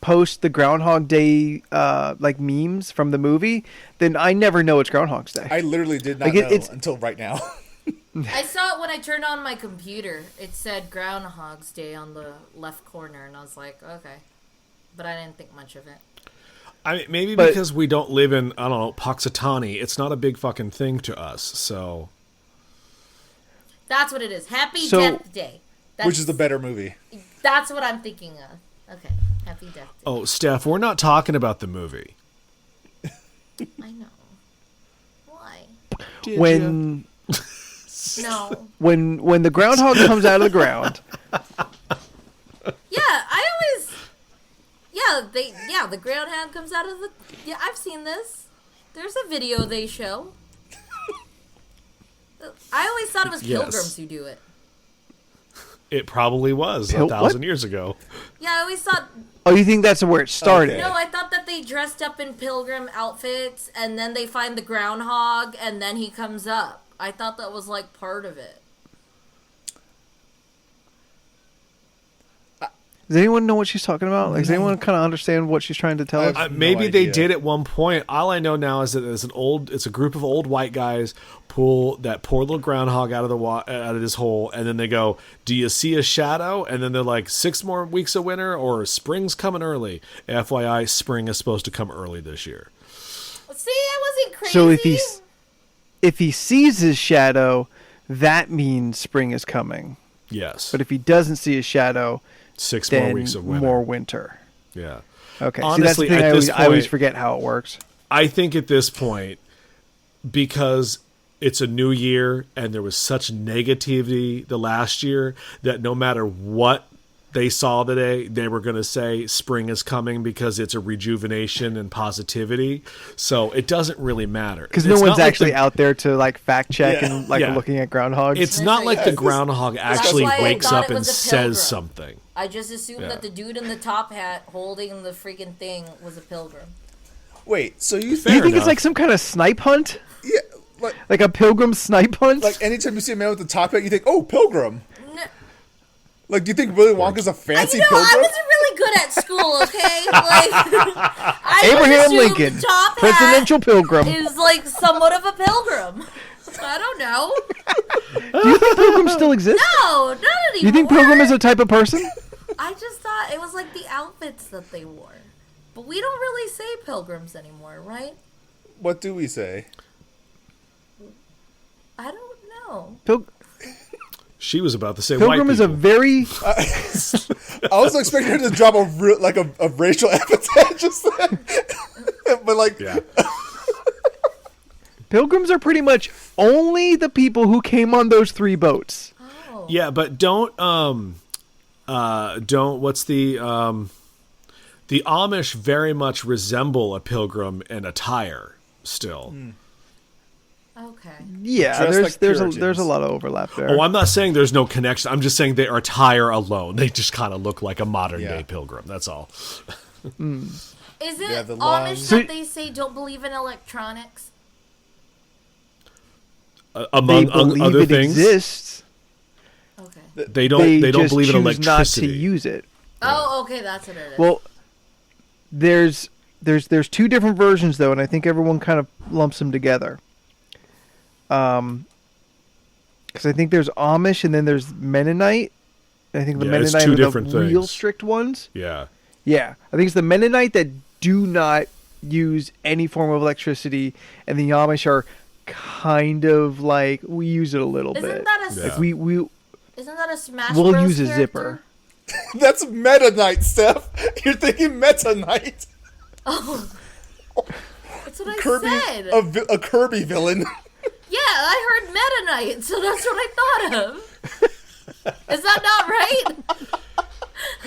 B: post the Groundhog Day like memes from the movie, then I never know it's Groundhog's Day.
C: I literally did not
B: Like,
C: know
B: it's-
C: until right now.
D: I saw it when I turned on my computer. It said Groundhog's Day on the left corner, and I was like, okay. But I didn't think much of it.
A: I mean, maybe
B: But-
A: because we don't live in, I don't know, Puxatawny. It's not a big fucking thing to us. So
D: That's what it is. Happy
B: So-
D: Death Day.
C: Which is the better movie.
D: That's what I'm thinking of. Okay. Happy Death Day.
A: oh, Steph, we're not talking about the movie.
D: I know. Why?
A: Did
B: when
D: No.
B: when the groundhog comes out of the ground,
D: Yeah, I always. Yeah, the groundhog comes out of the. Yeah, I've seen this. There's a video they show. I always thought it was
A: Yes.
D: pilgrims who do it.
A: It probably was
B: What?
A: 1,000 years ago.
D: Yeah, I always thought.
B: oh, you think that's where it started?
C: Okay.
D: No, I thought that they dressed up in pilgrim outfits and then they find the groundhog and then he comes up. I thought that was like part of it.
B: Does anyone know what she's talking about? Like, does anyone kind of understand what she's trying to tell us?
C: I've- no
A: Maybe they
C: idea.
A: did at one point. All I know now is that it's a group of old white guys pull that poor little groundhog out of his hole, and then they go, "Do you see a shadow?" And then they're like, 6 more weeks of winter, or spring's coming early. FYI, spring is supposed to come early this year.
D: See, I wasn't crazy.
B: So if he sees his shadow, that means spring is coming.
A: Yes,
B: But if he doesn't see his shadow,
A: 6 more
B: then
A: weeks of winter.
B: more winter.
A: Yeah.
B: Okay.
A: Honestly,
B: See, that's
A: at
B: the
A: this
B: thing I always
A: point-
B: forget how it works.
A: I think at this point, because it's a new year and there was such negativity the last year, that no matter what they saw today, they were going to say spring is coming because it's a rejuvenation and positivity. So it doesn't really matter.
B: Because no one's actually out there to like fact check and like looking at groundhogs.
A: It's not like the groundhog actually wakes up and says something.
D: I just assumed that the dude in the top hat holding the freaking thing was a pilgrim.
C: Wait, so you
B: think it's like some kind of snipe hunt?
C: Yeah.
B: Like a pilgrim snipe hunt?
C: Like anytime you see a man with a top hat, you think, oh, pilgrim. Like, do you think Willy Wonka's a fancy pilgrim?
D: I wasn't really good at school, okay? Like,
B: Abraham Lincoln, presidential pilgrim.
D: Is like somewhat of a pilgrim. I don't know.
B: Do you think pilgrims still exist?
D: No, not anymore.
B: You think pilgrim is a type of person?
D: I just thought it was like the outfits that they wore. But we don't really say pilgrims anymore, right?
C: What do we say?
D: I don't know.
A: She was about to say
B: pilgrim
A: white
B: is a very...
C: I was expecting her to drop a racial epithet just then. But like...
A: Yeah.
B: Pilgrims are pretty much only the people who came on those 3 boats.
D: Oh.
A: Yeah, but don't what's the Amish very much resemble a pilgrim in attire still.
D: Okay.
B: Yeah, there's a lot of overlap there.
A: Oh, I'm not saying there's no connection. I'm just saying their attire alone, they just kind of look like a modern day pilgrim. That's all.
D: Is it
C: the
D: Amish that they say don't believe in electronics?
A: Among other things,
B: exists.
D: Okay.
A: They don't believe in electricity.
B: Not to use it.
D: Oh, okay, that's what it is.
B: Well, there's 2 different versions though, and I think everyone kind of lumps them together. Because I think there's Amish and then there's Mennonite. I think the Mennonite are the real strict ones.
A: Yeah.
B: Yeah, I think it's the Mennonite that do not use any form of electricity, and the Amish are kind of like we use it a little bit.
D: Isn't that a
B: like we
D: Isn't that a Smash
B: we'll
D: Bros
B: use a
D: character?
B: zipper.
C: That's Meta-Knight, Steph. You're thinking Meta-Knight.
D: Oh, that's what I said.
C: A Kirby villain.
D: Yeah, I heard Meta Knight, so that's what I thought of. Is that not right?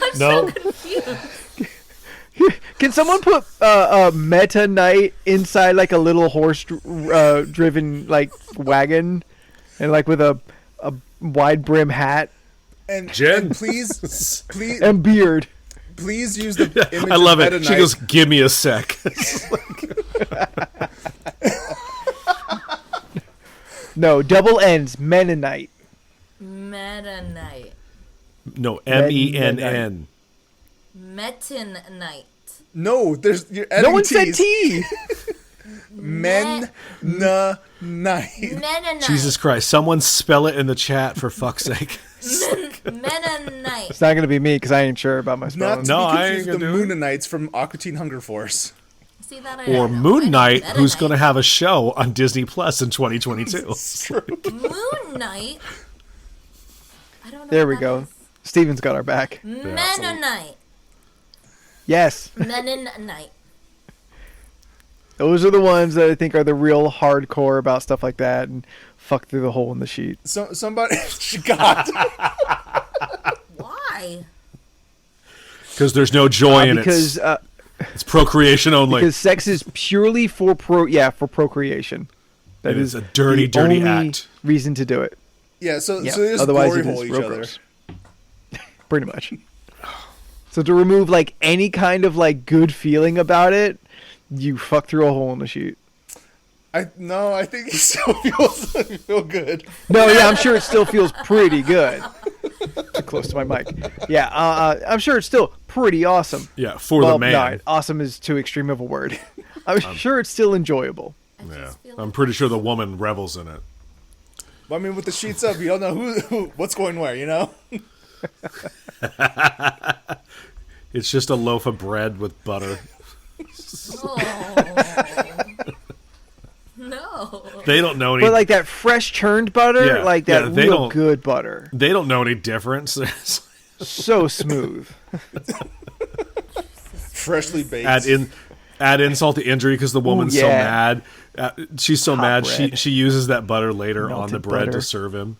D: I'm so confused.
B: Can someone put Meta Knight inside like a little horse driven like wagon, and like with a wide brim hat
C: And please
B: and beard?
C: Please use the image.
A: I love it.
C: Meta
A: She goes, "Give me a sec."
B: No, double N's, Mennonite.
D: Meta Knight.
A: No, MENN.
D: Metin Knight.
C: No, you're adding
B: No one said
C: T's.
B: T.
C: Mennonite.
D: Mennonite.
A: Jesus Christ! Someone spell it in the chat for fuck's sake.
D: Mennonite.
B: It's not gonna be me because I ain't sure about my spelling.
C: Not to
A: No,
C: be
A: I ain't
C: confused with the
A: gonna do it.
C: Moonanites from Aqua Teen Hunger Force.
D: See that?
A: Or Moon Knight, who's going to have a show on Disney Plus in 2022.
D: Moon Knight. I don't know.
B: There we go. Steven's got our back.
D: Mennonite.
B: Yes.
D: Mennonite.
B: Those are the ones that I think are the real hardcore about stuff like that and fuck through the hole in the sheet.
C: Somebody, God,
D: Why?
A: Because there's no joy in it. It's procreation only.
B: Because sex is purely for procreation. That is
A: a dirty,
B: the
A: dirty
B: only
A: act.
B: Reason to do it.
C: Yeah, so
B: Yeah.
C: they just
B: Otherwise,
C: glory
B: it is
C: hole each
B: real
C: other.
B: gross. Pretty much. So to remove like any kind of like good feeling about it, you fuck through a hole in the sheet.
C: I think it still feel good.
B: No, yeah, I'm sure it still feels pretty good. Too close to my mic. Yeah, I'm sure it's still pretty awesome.
A: Yeah, for
B: Well,
A: the man.
B: no, awesome is too extreme of a word. I'm sure it's still enjoyable.
A: Yeah, I'm pretty sure the woman revels in it.
C: Well, I mean, with the sheets up, you don't know what's going where, you know?
A: It's just a loaf of bread with butter.
D: Oh. No.
A: They don't know any.
B: But like that fresh churned butter,
A: Yeah,
B: like that
A: they
B: real
A: don't-
B: good butter.
A: They don't know any difference.
B: So smooth.
C: Freshly baked.
A: Add insult to injury because the woman's so
B: yeah.
A: mad. She's so
B: Hot
A: mad.
B: bread.
A: She uses that butter later on the
B: Melted
A: bread
B: butter.
A: to serve him.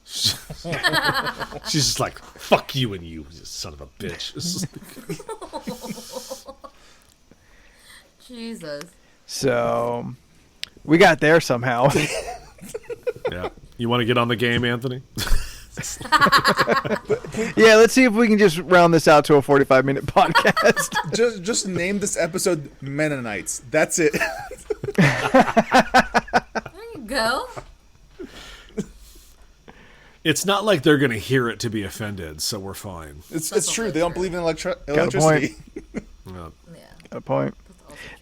A: She's just like, fuck you and you son of a bitch.
D: Jesus.
B: So we got there somehow.
A: Yeah. You want to get on the game, Anthony?
B: Yeah, let's see if we can just round this out to a 45-minute podcast.
C: Just name this episode Mennonites. That's it.
D: There you go.
A: It's not like they're going to hear it to be offended, so we're fine.
C: It's true. They don't believe in
B: Got a
C: electricity.
B: point.
A: Yeah.
D: Yeah.
B: Got a point.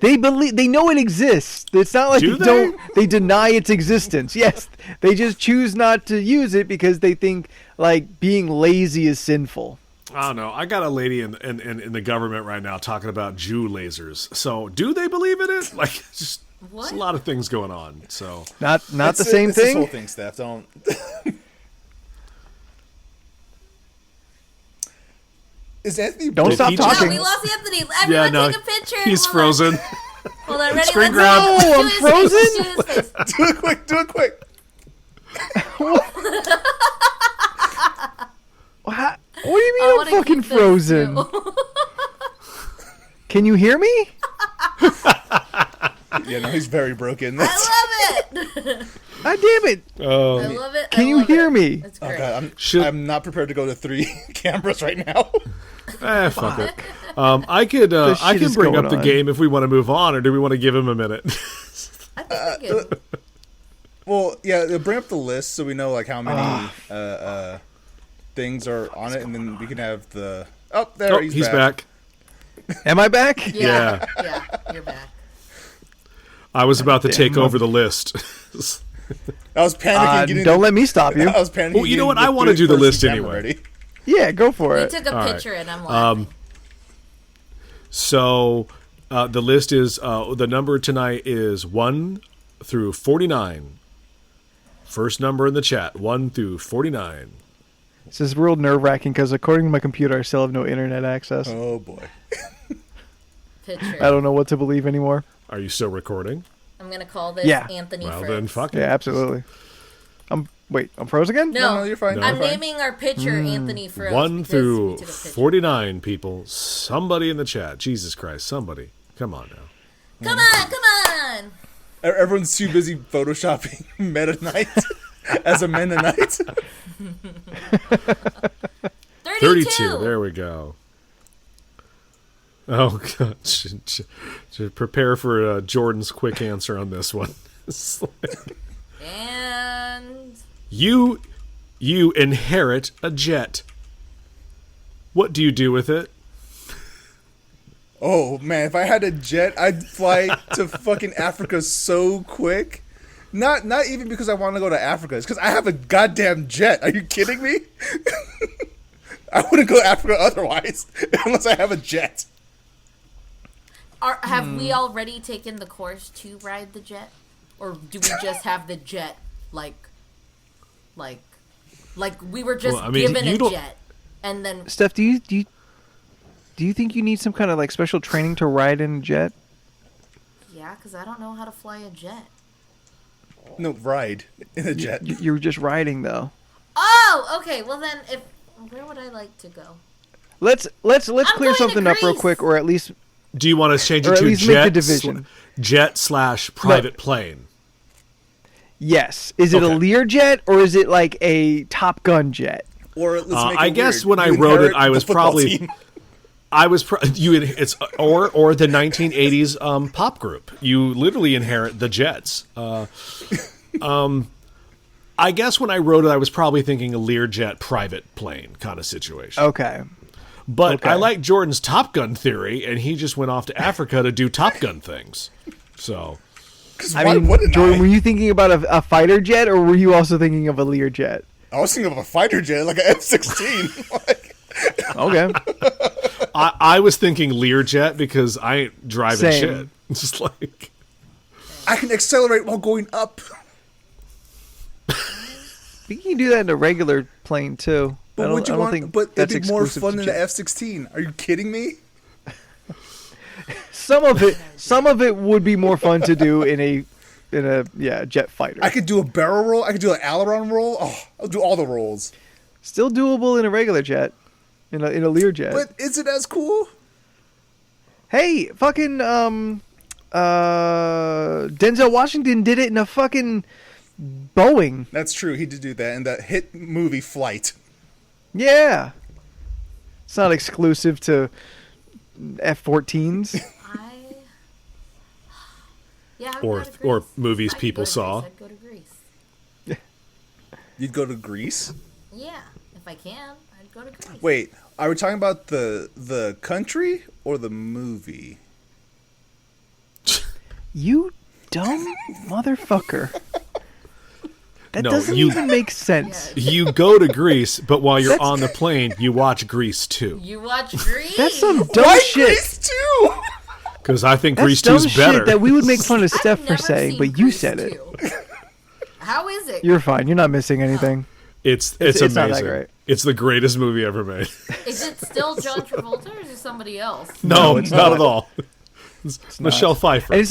B: They know it exists. It's not like
A: Do
B: they
A: they?
B: don't. They deny its existence. Yes, they just choose not to use it because they think like being lazy is sinful.
A: I don't know. I got a lady in the government right now talking about Jew lasers. So, do they believe in it? Like, just
D: What?
A: there's a lot of things going on. So,
B: Not the
C: It's
B: same
C: it's This whole
B: thing.
C: thing, Steph. Don't. Is Anthony?
B: Don't
A: Did
B: stop
A: he
D: No,
B: talking.
D: we lost Anthony. Everyone take a picture.
A: he's
D: Hold on.
A: frozen.
D: Hold on, ready?
A: Screen
D: Let's
A: grab.
D: do
B: No, I'm
D: his face. Let's do his face.
C: Do it quick. Do it quick.
B: What do you mean
D: I
B: I'm
D: wanna
B: fucking
D: keep this,
B: frozen?
D: too.
B: Can you hear me?
C: Yeah, no, he's very broken.
D: I love it.
B: God damn it!
D: I
A: Oh,
D: love it.
B: Can
D: I
B: you
D: love
B: hear
D: it.
B: me?
D: It's
C: Oh
D: great.
C: god,
A: Should-
C: I'm not prepared to go to 3 cameras right now.
A: fuck it. I could
B: This
A: I
B: shit
A: can
B: is
A: bring
B: going
A: up the
B: on.
A: game if we want to move on, or do we want to give him a minute?
D: I think we're good.
C: Well, yeah, bring up the list so we know like how many things are on it, and then we can have the. Oh, there
A: Oh, he's back.
B: Am I back?
A: Yeah.
D: Yeah, you're back.
A: I was about to take
B: Damn.
A: over the list.
C: I was panicking.
B: Don't let me stop you.
C: I was panicking.
A: Well, you know
C: getting
A: what?
C: the
A: I wanna do the
C: 3rd
A: list
C: camera
A: anyway.
C: ready.
B: Yeah, go for
D: We
B: it.
D: took a
A: All right.
D: picture and I'm laughing.
A: So the list is the number tonight is 1 through 49. First number in the chat, 1 through 49.
B: This is real nerve-wracking because according to my computer, I still have no internet access.
C: Oh boy.
D: Picture.
B: I don't know what to believe anymore.
A: Are you still recording?
D: I'm gonna call this
B: Yeah.
D: Anthony
A: Well,
D: Froze.
A: then fuck it.
B: Yeah, absolutely. I'm froze again?
D: No,
C: you're fine.
D: I'm
C: You're fine.
D: naming our picture Anthony Froze.
A: 1
D: because
A: through
D: we took a picture.
A: 49 people. Somebody in the chat. Jesus Christ, somebody. Come on now.
D: Come on.
C: Everyone's too busy photoshopping Mennonite as a Mennonite.
A: 32. There we go. Oh, God. Should prepare for Jordan's quick answer on this one. It's like,
D: And
A: you inherit a jet. What do you do with it?
C: Oh man, if I had a jet, I'd fly to fucking Africa so quick. Not even because I want to go to Africa. It's because I have a goddamn jet. Are you kidding me? I wouldn't go to Africa otherwise unless I have a jet.
D: have we already taken the course to ride the jet, or do we just have the jet like we were just
A: Well, I mean,
D: given
A: you
D: a
A: don't-
D: jet, and then
B: Steph, do you think you need some kind of like special training to ride in a jet?
D: yeah, because I don't know how to fly a jet.
C: No, ride in a jet.
B: You're just riding though.
D: Oh, okay. Well then, where would I like to go?
B: Let's
D: going
B: clear
D: to
B: something up real
D: Greece.
B: quick, or at least
A: Do you want to change
B: Or
A: it
B: at
A: to
B: least make the
A: jet,
B: division.
A: jet/private plane?
B: yes. Is it a
A: Okay.
B: Learjet or is it like a Top Gun jet?
C: Or let's make it
A: I guess
C: weird.
A: when I
C: You
A: wrote it,
C: inherit
A: I
C: the
A: was
C: football
A: probably
C: team.
A: it's or the 1980s pop group. You literally inherit the Jets. I guess when I wrote it, I was probably thinking a Learjet private plane kind of situation.
B: Okay.
A: But
B: okay.
A: I like Jordan's Top Gun theory, and he just went off to Africa to do Top Gun things. So
C: 'Cause
B: I
C: why
B: mean,
C: wouldn't
B: Jordan,
C: I?
B: were you thinking about a fighter jet or were you also thinking of a Learjet?
C: I was thinking of a fighter jet, like an F-16. Like,
B: Okay.
A: I was thinking Learjet because I ain't driving
B: Same.
A: shit. It's just like
C: I can accelerate while going up.
B: You can do that in a regular plane too.
C: But would you
B: I don't
C: want?
B: think
C: But
B: that's
C: it'd be more
B: exclusive
C: fun
B: to
C: than the
B: jets.
C: F-16. Are you kidding me?
B: Some of it would be more fun to do in a jet fighter.
C: I could do a barrel roll. I could do an aileron roll. Oh, I'll do all the rolls.
B: Still doable in a regular jet, in a Learjet.
C: But is it as cool?
B: Hey, fucking Denzel Washington did it in a fucking Boeing.
C: That's true. He did do that in that hit movie Flight.
B: Yeah. It's not exclusive to F-14s.
A: Or movies people saw.
D: I'd go to Greece.
C: You'd go to Greece?
D: Yeah, if I can, I'd go to Greece.
C: Wait, are we talking about the country or the movie?
B: You dumb motherfucker. That
A: No,
B: doesn't even make sense.
A: You go to Greece, but while you're on the plane, you watch Grease 2.
D: You watch Greece?
B: That's some dumb
C: Why
B: shit.
C: Grease 2?
A: Because I think
B: That's
A: Grease
B: dumb
A: 2 is better.
B: shit that we would make fun of
D: I've
B: Steph for
D: never
B: saying,
D: seen
B: but you
D: Grease
B: said it.
D: 2. How is it?
B: You're fine. You're not missing anything.
A: It's
B: It's not
A: amazing.
B: that great.
A: It's the greatest movie ever made.
D: Is it still John Travolta or is it somebody else?
A: No,
B: it's
A: not
B: not.
A: at all. It's Michelle Pfeiffer.
B: And it's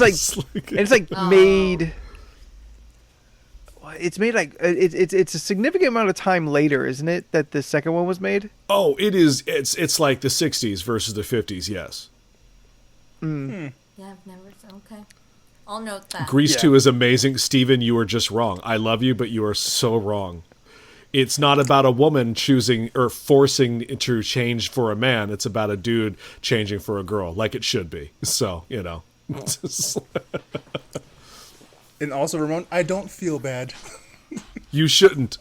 B: like made. It's made like it's a significant amount of time later, isn't it? That the second one was made.
A: Oh, it is. It's like the 60s versus the 50s. Yes.
D: Yeah, I've never. Okay, I'll note that.
A: Grease
B: Yeah.
A: 2 is amazing. Steven, you are just wrong. I love you, but you are so wrong. It's not about a woman choosing or forcing to change for a man. It's about a dude changing for a girl, like it should be. So, you know.
C: And also, Ramon, I don't feel bad.
A: You shouldn't.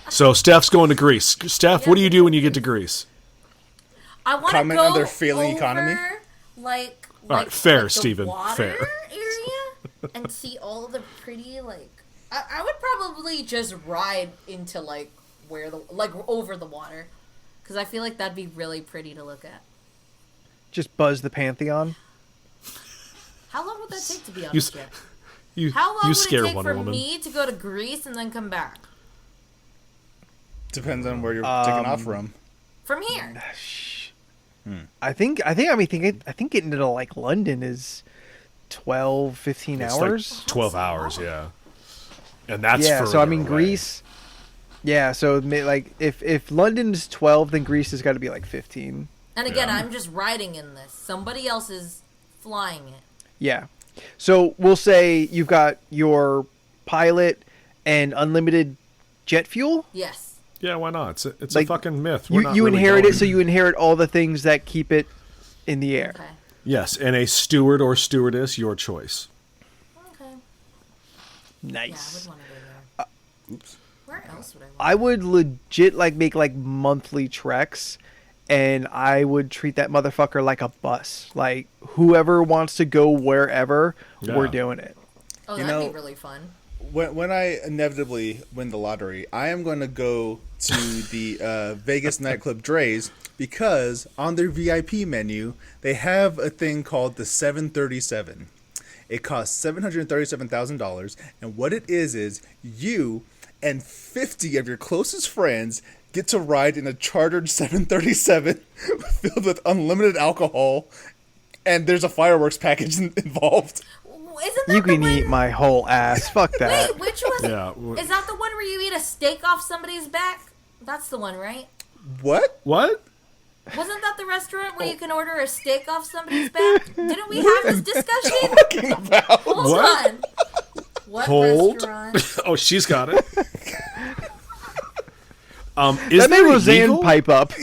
A: So, Steph's going to Greece. Steph, what do you do when you get to Greece?
D: I want to
C: Comment
D: go
C: on their failing
D: over,
C: economy?
D: Like,
A: All right, fair,
D: the
A: Steven,
D: water
A: fair.
D: area and see all the pretty I would probably just ride into over the water because I feel like that'd be really pretty to look at.
B: Just buzz the Pantheon.
D: How long would that take to be on
A: You
D: a jet?
A: You,
D: How long
A: you
D: would
A: scare
D: it take
A: Wonder
D: for
A: Woman.
D: me to go to Greece and then come back?
C: Depends on where you're taking off from.
D: From here.
B: I think getting to like London is 12, 15
A: It's
B: hours.
A: like 12 hours, yeah. And that's
B: Yeah, so I mean
A: away.
B: Greece. Yeah, so like if London's 12, then Greece has got to be like 15.
D: And again,
A: Yeah.
D: I'm just riding in this. Somebody else is flying it.
B: Yeah. So we'll say you've got your pilot and unlimited jet fuel.
D: Yes.
A: Yeah, why not? It's
B: Like,
A: a fucking myth. We're
B: You
A: not
B: you
A: really
B: inherit
A: going.
B: it, so you inherit all the things that keep it in the air.
D: Okay.
A: Yes, and a steward or stewardess, your choice.
D: Okay.
B: Nice.
D: Yeah, I would want to go there.
C: Oops.
D: Where else would I want?
B: I would legit make like monthly treks, and I would treat that motherfucker like a bus. Like whoever wants to go wherever, we're
A: Yeah.
B: doing it.
D: Oh,
C: You
D: that'd
C: know-
D: be really fun.
C: When I inevitably win the lottery, I am going to go to the Vegas nightclub Dre's because on their VIP menu, they have a thing called the 737. It costs $737,000, and what it is you and 50 of your closest friends get to ride in a chartered 737 filled with unlimited alcohol, and there's a fireworks package involved.
D: Isn't that
B: You
D: the
B: can
D: one?
B: eat my whole ass. Fuck that.
D: Wait, which was?
A: Yeah.
D: Is that the one where you eat a steak off somebody's back? That's the one, right?
C: What?
A: What?
D: Wasn't that the restaurant where you can order a steak off somebody's back? Didn't we have this discussion? Hold
A: What?
D: on. What
A: Hold.
D: restaurant?
A: Oh, she's got it. Is
B: That made
A: that
B: Roseanne
A: illegal?
B: pipe up.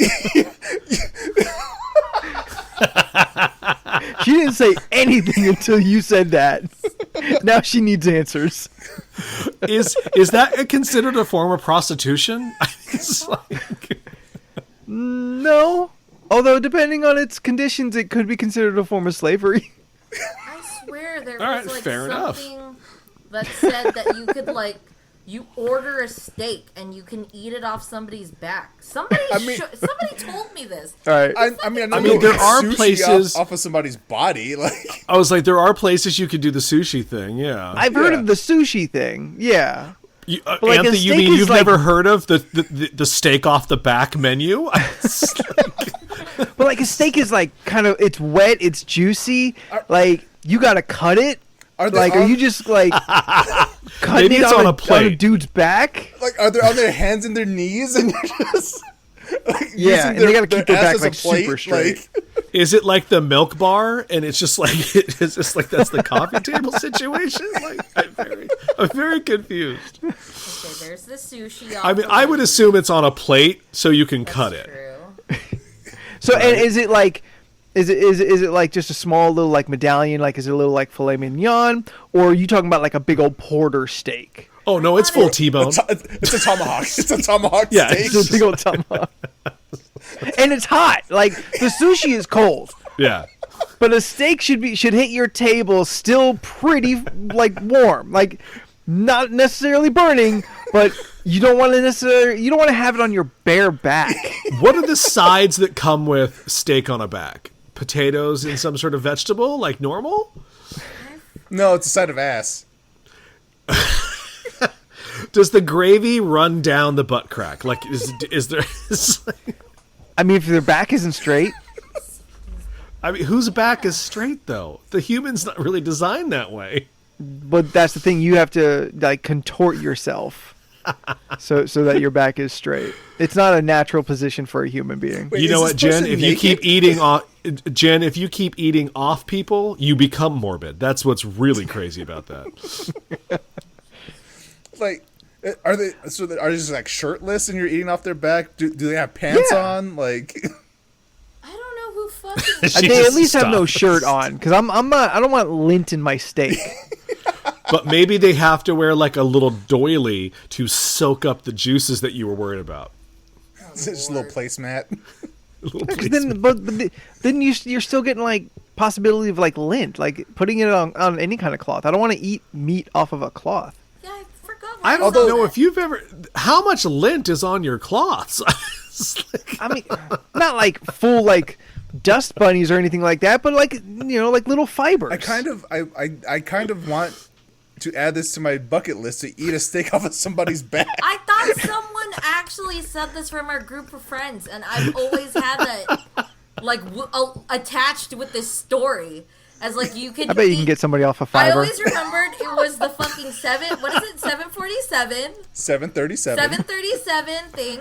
B: She didn't say anything until you said that. Now she needs answers.
A: Is that considered a form of prostitution? It's like,
B: No. Although, depending on its conditions, it could be considered a form of slavery.
D: I swear there
A: All
D: was
A: right,
D: like
A: fair enough.
D: something that said that you could you order a steak and you can eat it off somebody's back. Somebody somebody told me this.
B: All right.
C: I mean,
A: there are places-
C: off of somebody's body. Like,
A: I was like, there are places you could do the sushi thing. Yeah.
B: I've heard of the sushi thing. Yeah.
A: You,
B: like, a
A: Anthony, you
B: steak
A: mean
B: is
A: you've
B: like-
A: never heard of the steak off the back menu?
B: But like a steak is like kind of, it's wet, it's juicy. Like you gotta cut it. Are you just like cutting
A: Maybe
B: it
A: it's
B: on
A: on a
B: a
A: plate.
B: dude's back?
C: Like, are they on their hands and their knees and you're just
B: Yeah, and they gotta keep their back
C: ass as
B: like
C: a plate?
B: super straight.
A: Is it like the milk bar, and it's just like it's just like that's the coffee table situation? Like, I'm very confused.
D: Okay, there's the sushi.
A: I mean, I would assume it's on a plate so you can cut it.
D: True.
B: So, and is it like, is it like just a small little like medallion? Like, is it a little like filet mignon, or are you talking about like a big old porter steak?
A: Oh no, it's full T-bone.
C: It's a tomahawk. It's a tomahawk
A: Yeah,
C: steak.
B: It's a big old tomahawk. And it's hot. Like the sushi is cold,
A: Yeah.
B: but a steak should hit your table still pretty like warm, like not necessarily burning, but you don't want to have it on your bare back.
A: What are the sides that come with steak on a back? Potatoes and some sort of vegetable, like normal?
C: No, it's a side of ass.
A: Does the gravy run down the butt crack? Like, is there?
B: I mean, if their back isn't straight,
A: I mean, whose back is straight though? The human's not really designed that way.
B: but that's the thing, you have to like contort yourself so that your back is straight. It's not a natural position for a human being.
C: Wait,
A: You know
C: is
A: what,
C: this
A: Jen?
C: person
A: If you
C: naked?
A: keep eating off, Jen, if you keep eating off people, you become morbid. That's what's really crazy about that.
C: Like, are they just like shirtless and you're eating off their back? Do they have pants
B: Yeah.
C: on? Like,
D: I don't know who fucking.
A: She
B: They at
A: just
B: least have no
A: stops.
B: shirt on, because I don't want lint in my steak.
A: But maybe they have to wear like a little doily to soak up the juices that you were worried about.
C: it's just a little placemat.
B: Then you're still getting like possibility of like lint, like putting it on any kind of cloth. I don't want to eat meat off of a cloth.
D: Yeah, I forgot.
A: I don't
C: Although-
A: know if you've ever. How much lint is on your cloths? It's like-
B: I mean, not like full like dust bunnies or anything like that, but like like little fibers.
C: I kind of want to add this to my bucket list to eat a steak off of somebody's back.
D: I thought someone actually said this from our group of friends, and I've always had that like attached with this story as like you could.
B: I bet you can get somebody off a
D: I
B: fiber.
D: always remembered it was the fucking 747, 737 thing,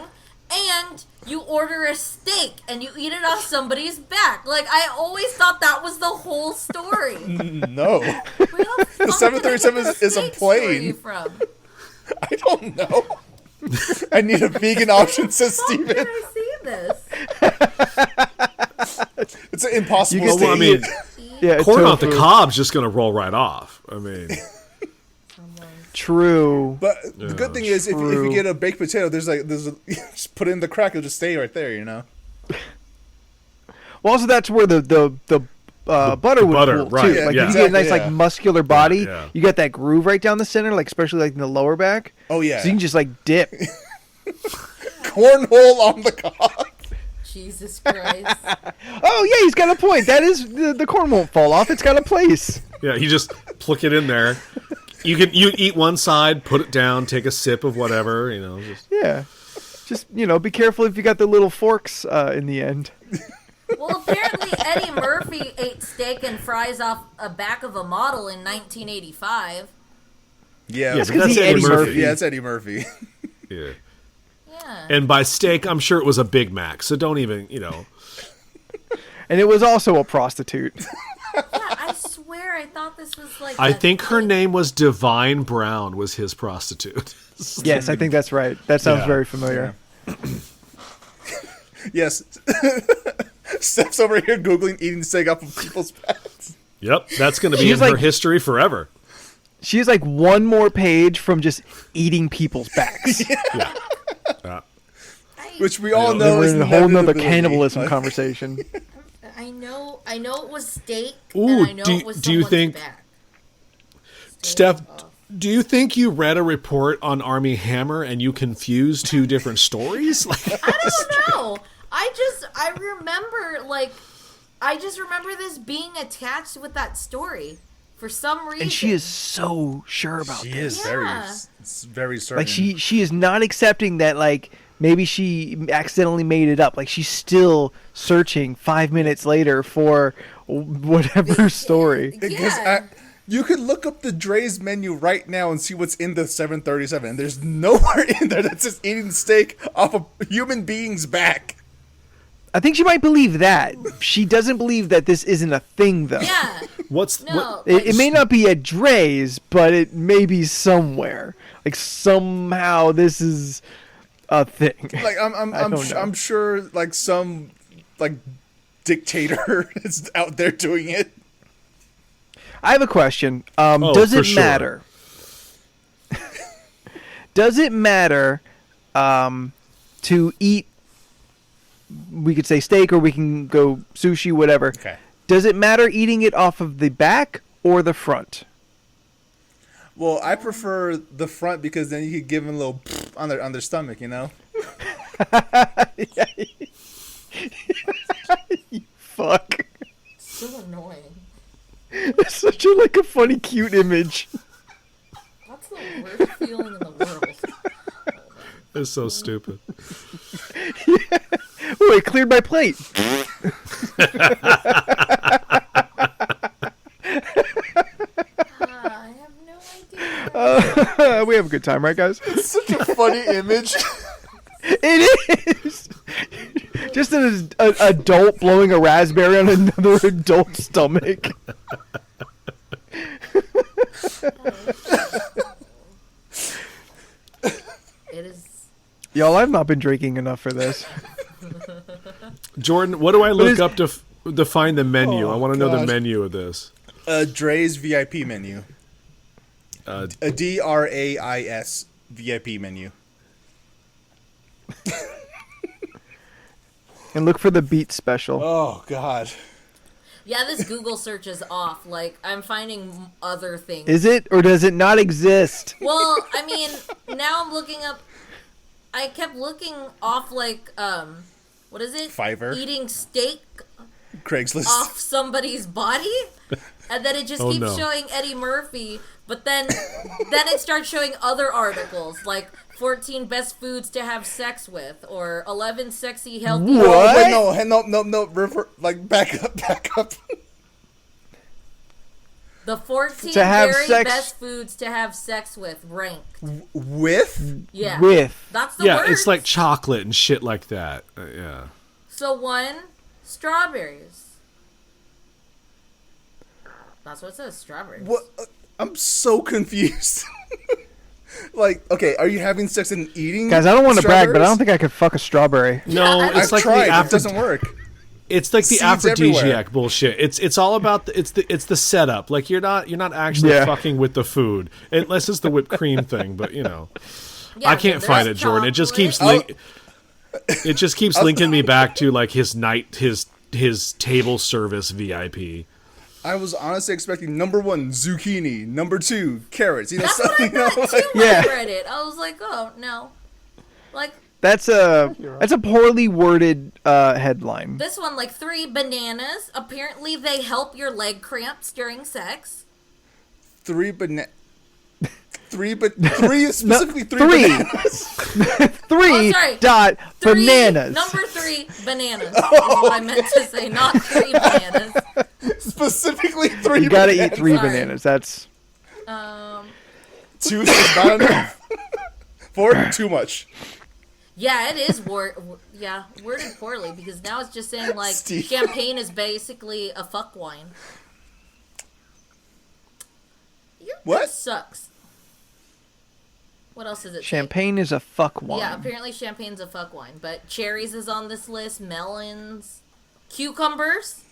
D: and you order a steak and you eat it off somebody's back. Like I always thought that was the whole story.
C: No,
D: Where the fuck
C: 737
D: did I get
C: is a
D: steak story
C: plane.
D: from?
C: I don't know. I need a vegan option, says
D: How did
C: Steven.
D: I see this?
C: It's impossible
B: You
C: to
B: can
A: well, I
C: eat.
A: mean,
B: Yeah,
A: corn off the
B: tofu.
A: cob's just going to roll right off. I mean,
B: True.
C: But the good thing is, if you
B: True.
C: get a baked potato, there's just put it in the crack, it'll just stay right there, you know.
B: Well, also that's where the butter would
A: butter,
B: pool
A: right,
B: too. Like
A: yeah.
B: if you get a nice
C: Exactly,
B: like muscular body,
A: yeah.
B: you got that groove right down the center, like especially like in the lower back.
C: Oh yeah,
B: So you can just like dip.
C: cornhole on the cob.
D: Jesus Christ.
B: Oh yeah, he's got a point. That is the corn won't fall off. It's got a place.
A: yeah, you just pluck it in there. You eat one side, put it down, take a sip of whatever, Just
B: Yeah. Just be careful if you got the little forks in the end.
D: Well, apparently Eddie Murphy ate steak and fries off a back of a model in 1985.
C: Yeah,
A: Yeah, but
B: because
A: that's
B: he
A: Eddie
B: Eddie
A: Murphy.
B: Murphy.
C: yeah, it's Eddie Murphy.
A: Yeah.
D: Yeah.
A: And by steak, I'm sure it was a Big Mac. So don't even,
B: And it was also a prostitute.
D: Yeah, I swear I thought this was like.
A: I
D: a
A: think her
D: thing.
A: name was Divine Brown. Was his prostitute?
B: Yes, I think that's right. That sounds
A: Yeah.
B: very familiar.
C: Yes, Steph's over here googling eating steak off of people's backs.
A: Yep, that's going to be
B: She's
A: in her
B: like-
A: history forever.
B: She has like one more page from just eating people's backs.
A: Yeah.
C: Which we all
A: Yeah.
B: Then
C: know
B: we're
C: is
B: in a whole nother
C: inevitability.
B: cannibalism
C: Like,
B: conversation.
D: I know it was steak.
A: Ooh,
D: and I know
A: do-
D: it was
A: do you
D: someone's
A: think-
D: back.
A: Steph, do you think you read a report on Army Hammer and you confused two different stories? Like,
D: I don't know. I just remember this being attached with that story for some reason.
B: And she is so sure about
C: She
B: this.
C: is
D: Yeah.
C: very certain.
B: Like she is not accepting that like maybe she accidentally made it up. Like she's still searching 5 minutes later for whatever story.
C: Because
D: Yeah.
C: You could look up the Dre's menu right now and see what's in the 737. And there's nowhere in there that says eating steak off a human being's back.
B: I think she might believe that. She doesn't believe that this isn't a thing, though.
D: Yeah.
B: It may not be at Dre's, but it may be somewhere. Like somehow this is a thing.
C: Like I'm sure like some like dictator is out there doing it.
B: I have a question. Does it matter? Does it matter to eat? We could say steak, or we can go sushi, whatever.
C: Okay.
B: Does it matter eating it off of the back or the front?
C: Well, I prefer the front because then you could give them a little on their stomach, you know.
B: You fuck.
D: So annoying.
B: It's such a funny, cute image.
D: That's the worst feeling in the world.
A: It's so stupid.
B: Yeah. Oh, it cleared my plate.
D: I have no idea.
B: We have a good time, right, guys?
C: It's such a funny image.
B: It is. Just an adult blowing a raspberry on another adult's stomach.
D: It is.
B: Y'all, I've not been drinking enough for this.
A: Jordan, what do I look up to find the menu?
C: Oh,
A: I want to know the
C: God.
A: menu of this.
C: Dre's VIP menu. A DRAIS VIP menu.
B: And look for the beat special.
C: Oh God.
D: Yeah, this Google search is off. Like, I'm finding other things.
B: Is it, or does it not exist?
D: Well, I mean, now I'm looking up. I kept looking off, like, what is it?
C: Fiverr.
D: Eating steak
C: Craigslist.
D: off somebody's body, and then it just
A: Oh,
D: keeps
A: no.
D: showing Eddie Murphy. But then it starts showing other articles, like 14 best foods to have sex with, or 11 sexy healthy.
B: What?
C: Oh, wait, no. Back up.
D: The 14
B: To have
D: very
B: sex-
D: best foods to have sex with ranked.
C: With?
D: Yeah.
B: With.
D: That's the
A: Yeah,
D: word.
A: it's like chocolate and shit like that. Yeah.
D: So 1, strawberries. That's what it says, strawberries.
C: What? I'm so confused. Like, okay, are you having sex and eating?
B: Guys, I don't want to brag, but I don't
C: strawberries?
B: think I could fuck a strawberry.
A: No,
D: Yeah,
A: it's
C: I've
A: like
C: tried.
A: the
C: It doesn't work.
A: It's like the
C: Seeds
A: aphrodisiac
C: everywhere.
A: bullshit. It's all about it's the setup. Like you're not actually
B: Yeah.
A: fucking with the food unless it's the whipped cream thing. But you know,
D: Yeah,
A: I can't
D: so
A: find it,
D: there's
A: Jordan. It just keeps
D: chocolate.
A: it just keeps linking me back to like his table service VIP.
C: I was honestly expecting number 1, zucchini. Number 2, carrots. You know,
D: That's
C: stuff,
D: what I
C: you know,
D: thought
C: like-
D: too when
B: Yeah.
D: I read it. I was like, oh, no. Like,
B: That's a poorly worded headline.
D: this one, like 3 bananas. Apparently they help your leg cramps during sex.
C: 3 specifically 3
B: Three.
C: bananas.
B: Three
D: Oh, sorry.
B: dot
D: 3,
B: bananas.
D: Number 3, bananas. Is what I meant to say, not 3 bananas.
C: Specifically 3
B: You gotta
C: bananas.
B: eat 3
D: Sorry.
B: bananas. That's
C: 2 is not enough. 4, too much.
D: Yeah, it is worded poorly, because now it's just saying, like,
C: Steve.
D: champagne is basically a fuck wine.
C: What?
D: That sucks. What else is it? say?
B: champagne is a fuck wine.
D: Yeah, apparently champagne's a fuck wine, but cherries is on this list, melons, cucumbers.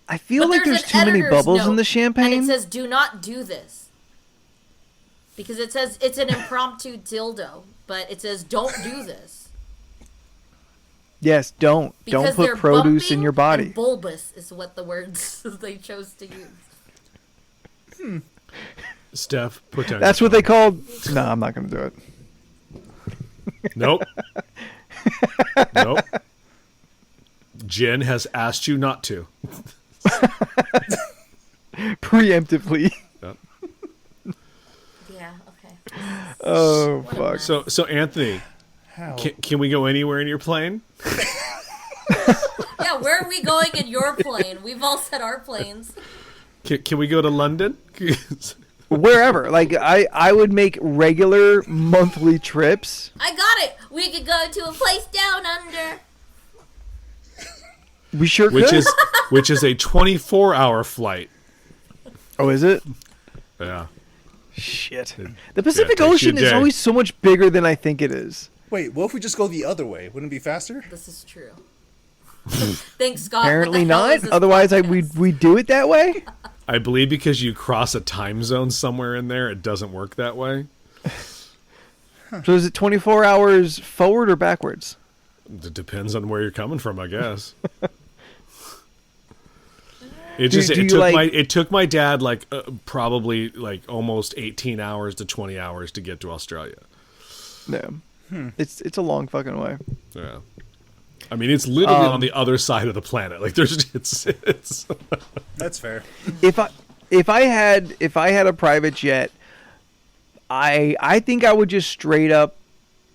B: I feel
D: But
B: like there's
D: an
B: too many
D: editor's
B: bubbles
D: note,
B: in the champagne.
D: And it says, do not do this. Because it says it's an impromptu dildo, but it says, don't do this.
B: Yes, don't
D: Because
B: put
D: they're
B: produce in
D: bumping
B: your body.
D: and bulbous is what the words they chose to use.
A: Steph, put down.
B: That's
A: your
B: what they called. No, I'm not gonna do it.
A: phone. Nope. Nope. Jen has asked you not to.
B: Preemptively.
A: Yep.
D: Yeah, okay.
B: Oh
D: What a
B: fuck.
D: mess.
A: So Anthony,
C: How?
A: can we go anywhere in your plane?
D: Yeah, where are we going in your plane? We've all set our planes.
A: Can we go to London?
B: Wherever. Like, I would make regular monthly trips.
D: I got it. We could go to a place down under.
B: We sure could.
A: Which is a 24-hour flight.
B: Oh, is it?
A: Yeah.
B: Shit. The Pacific
A: takes you a
B: Ocean is
A: day.
B: always so much bigger than I think it is.
C: Wait, what if we just go the other way? Wouldn't it be faster?
D: This is true. Thanks, Scott.
B: Apparently
D: What the hell
B: not.
D: is this
B: Otherwise,
D: podcast?
B: we do it that way.
A: I believe because you cross a time zone somewhere in there, it doesn't work that way.
B: So is it 24 hours forward or backwards?
A: It depends on where you're coming from, I guess. It took my dad probably like almost 18 hours to 20 hours to get to Australia.
B: No. It's a long fucking way.
A: Yeah. I mean, it's literally on the other side of the planet. Like it's
C: That's fair.
B: If I had a private jet, I think I would just straight up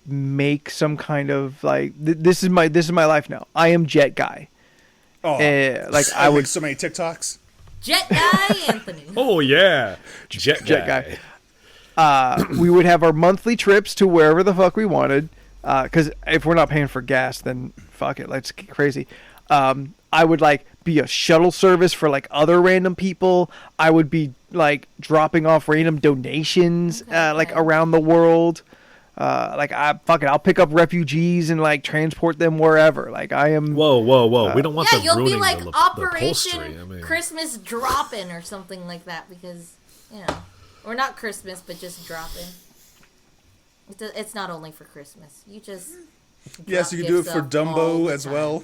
B: make some kind of like this is my life now. I am jet guy.
C: Oh,
B: Like I would
C: so many TikToks.
D: Jet guy Anthony.
A: oh yeah, jet
B: guy. We would have our monthly trips to wherever the fuck we wanted. Because if we're not paying for gas, then fuck it, let's get crazy. I would like be a shuttle service for like other random people. I would be like dropping off random donations like around the world. I'll pick up refugees and like transport them wherever. Like I am.
A: Whoa! We don't want
D: Yeah,
A: them
D: you'll
A: ruining
D: be like
A: the
D: Operation
A: upholstery. I mean,
D: Christmas Drop-In or something like that because, or not Christmas, but just drop-in. It's not only for Christmas. You just
C: Yes, you
D: drop
C: can do it
D: gifts
C: for
D: off all
C: Dumbo
D: the
C: as
D: time.
C: well.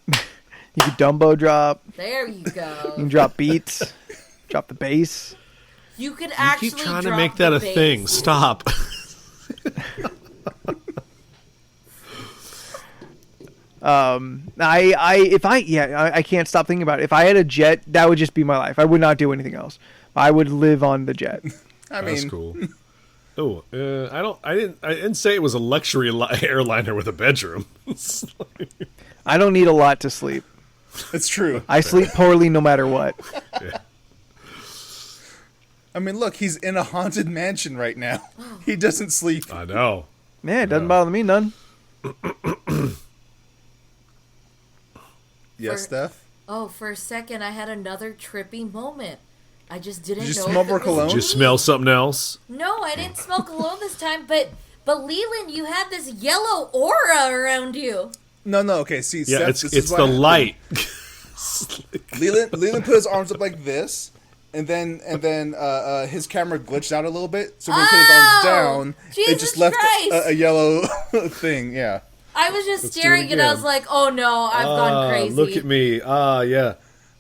B: You can Dumbo drop.
D: There you
B: You
D: go.
B: can drop beats. Drop the bass.
D: You could
A: you
D: actually
A: keep trying to
D: drop
A: make that
D: the
A: a
D: bass.
A: thing. Stop.
B: I can't stop thinking about it. If I had a jet, that would just be my life. I would not do anything else. I would live on the jet.
A: That's cool. Oh, I didn't say it was a luxury airliner with a bedroom.
B: I don't need a lot to sleep.
C: It's true.
B: I sleep poorly no matter what.
A: Yeah.
C: I mean, look, he's in a haunted mansion right now. He doesn't sleep.
A: I know.
B: Yeah, it doesn't bother me none.
C: Yes, Steph?
D: Oh, for a second, I had another trippy moment. I just didn't
C: Did you
D: know.
C: smell
D: if it
C: more
D: was
C: cologne?
A: Did you
D: me.
A: smell something else?
D: No, I didn't smell cologne this time, but Leland, you had this yellow aura around you.
C: No, okay, see,
A: Yeah,
C: Steph,
A: it's
C: this is
A: the
C: what happened.
A: light.
C: Leland put his arms up like this, and then his camera glitched out a little bit, so when he put his arms down, it
D: Jesus
C: just left
D: Christ.
C: a yellow thing, yeah.
D: I was just
A: Let's do it
D: staring and I
A: again.
D: was like, oh no, I've gone crazy.
A: Look at me. Yeah.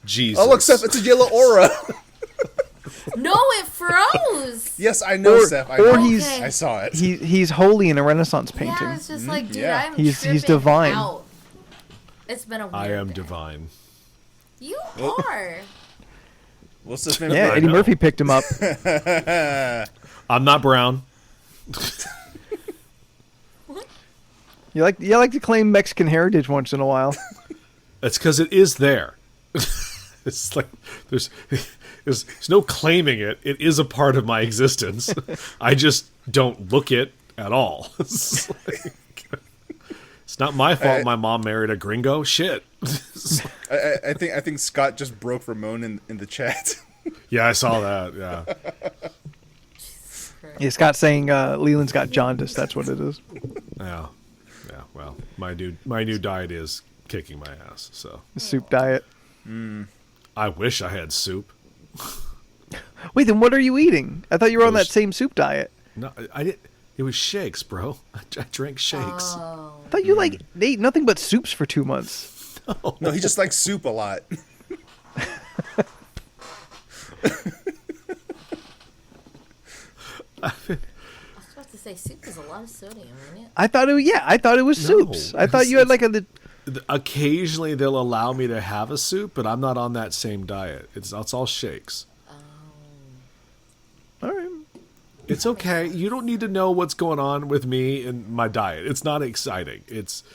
A: Jesus.
C: Oh, look, Steph, it's a yellow aura.
D: No, it froze.
C: Yes, I know, Steph. I
B: or
C: know.
B: he's
D: Okay.
C: I saw it.
B: he's holy in a Renaissance
D: Yeah,
B: painting.
D: I was just like, dude,
C: yeah.
D: I'm
B: He's
D: tripping
B: divine.
D: out. It's been a weird
A: I am
D: day.
A: divine.
D: You are.
C: What's this name?
B: Yeah,
A: I
B: Eddie
A: know.
B: Murphy picked him up.
A: I'm not brown.
B: You like to claim Mexican heritage once in a while.
A: That's because it is there. It's like there's no claiming it. It is a part of my existence. I just don't look it at all. It's not my fault my mom married a gringo. Shit.
C: I think Scott just broke Ramon in the chat.
A: Yeah, I saw that. Yeah.
B: Yeah, Scott's saying Leland's got jaundice. That's what it is.
A: Yeah. Yeah. Well, my new diet is kicking my ass. So
B: The soup diet.
A: I wish I had soup.
B: Wait, then what are you eating? I thought you were on
A: It was-
B: that same soup diet.
A: No, I didn't. It was shakes, bro. I drank shakes.
D: Oh.
B: I thought you ate nothing but soups for 2 months.
C: No, he just likes soup a lot.
D: I was about to say, soup is a lot of sodium, isn't it?
B: I thought it was
A: No,
B: soups. I thought you had like a.
A: Occasionally they'll allow me to have a soup, but I'm not on that same diet. It's all shakes.
B: All right.
A: It's okay. You don't need to know what's going on with me and my diet. It's not exciting.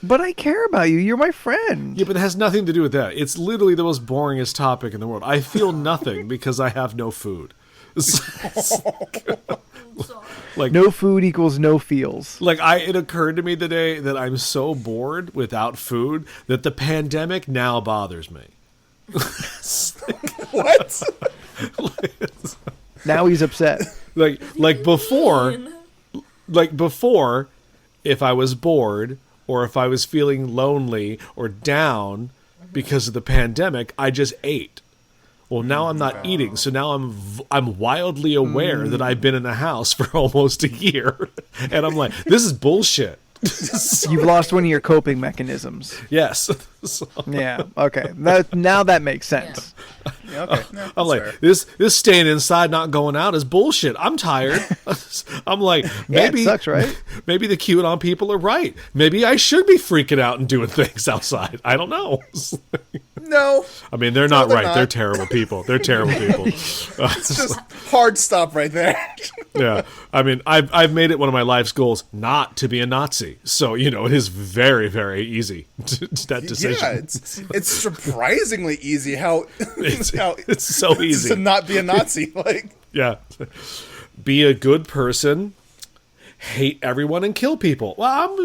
B: But I care about you. You're my friend.
A: Yeah, but it has nothing to do with that. It's literally the most boringest topic in the world. I feel nothing because I have no food. Like,
B: no food equals no feels.
A: Like it occurred to me today that I'm so bored without food that the pandemic now bothers me.
C: What?
B: Now he's upset.
A: Like before, if I was bored or if I was feeling lonely or down because of the pandemic, I just ate. Well, now I'm not eating, so now I'm wildly aware that I've been in the house for almost a year, and I'm like, this is bullshit.
B: You've lost one of your coping mechanisms.
A: Yes.
B: Yeah. Okay. Now that makes sense.
C: Yeah, okay. No,
A: I'm like,
C: fair.
A: this staying inside, not going out is bullshit. I'm tired. I'm like, maybe
B: it sucks, right?
A: Maybe the QAnon people are right. Maybe I should be freaking out and doing things outside. I don't know.
C: No.
A: I mean, they're not right.
C: not.
A: They're terrible people. They're terrible people.
C: It's just hard stop right there.
A: Yeah. I mean, I've made it one of my life's goals not to be a Nazi. So, it is very, very easy that decision.
C: Yeah, it's surprisingly easy how
A: it's so easy
C: to not be a Nazi. Like,
A: yeah. Be a good person, hate everyone, and kill people. Well,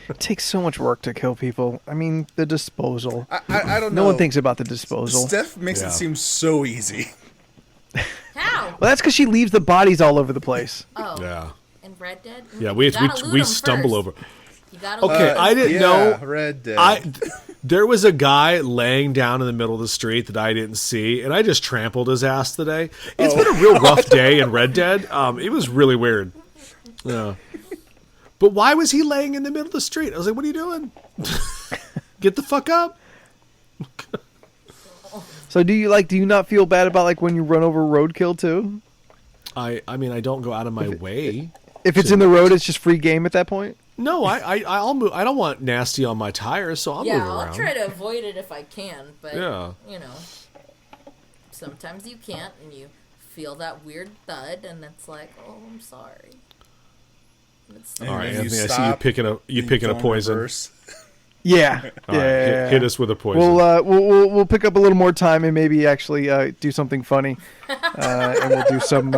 B: It takes so much work to kill people. I mean, the disposal.
C: I don't know.
B: No one thinks about the disposal.
C: Steph makes it seem so easy.
D: How?
B: Well, that's because she leaves the bodies all over the place.
D: Oh.
A: Yeah.
D: In Red Dead?
A: Yeah,
D: You
A: we
D: gotta loot
A: we
D: 'em
A: stumble
D: first.
A: over.
D: You gotta
A: Okay,
D: loot 'em.
A: I didn't know.
C: Red Dead.
A: There was a guy laying down in the middle of the street that I didn't see, and I just trampled his ass today. It's been a real rough day in Red Dead. It was really weird. Yeah. But why was he laying in the middle of the street? I was like, what are you doing? Get the fuck up.
B: So do you not feel bad about like when you run over roadkill too?
A: I mean, I don't go out of my way.
B: If it's in the road, it's just free game at that point?
A: No, I'll move. I don't want nasty on my tires, so I'll move around.
D: I'll try to avoid it if I can, but
A: Yeah.
D: Sometimes you can't, and you feel that weird thud, and it's like, oh, I'm sorry.
C: And
A: All right,
C: then
A: Anthony, I see you
C: stop,
A: picking a
C: go in
A: poison.
C: reverse.
B: Yeah.
A: All right,
B: Yeah.
A: hit us with a poison.
B: We'll pick up a little more time and maybe actually do something funny, and we'll do some.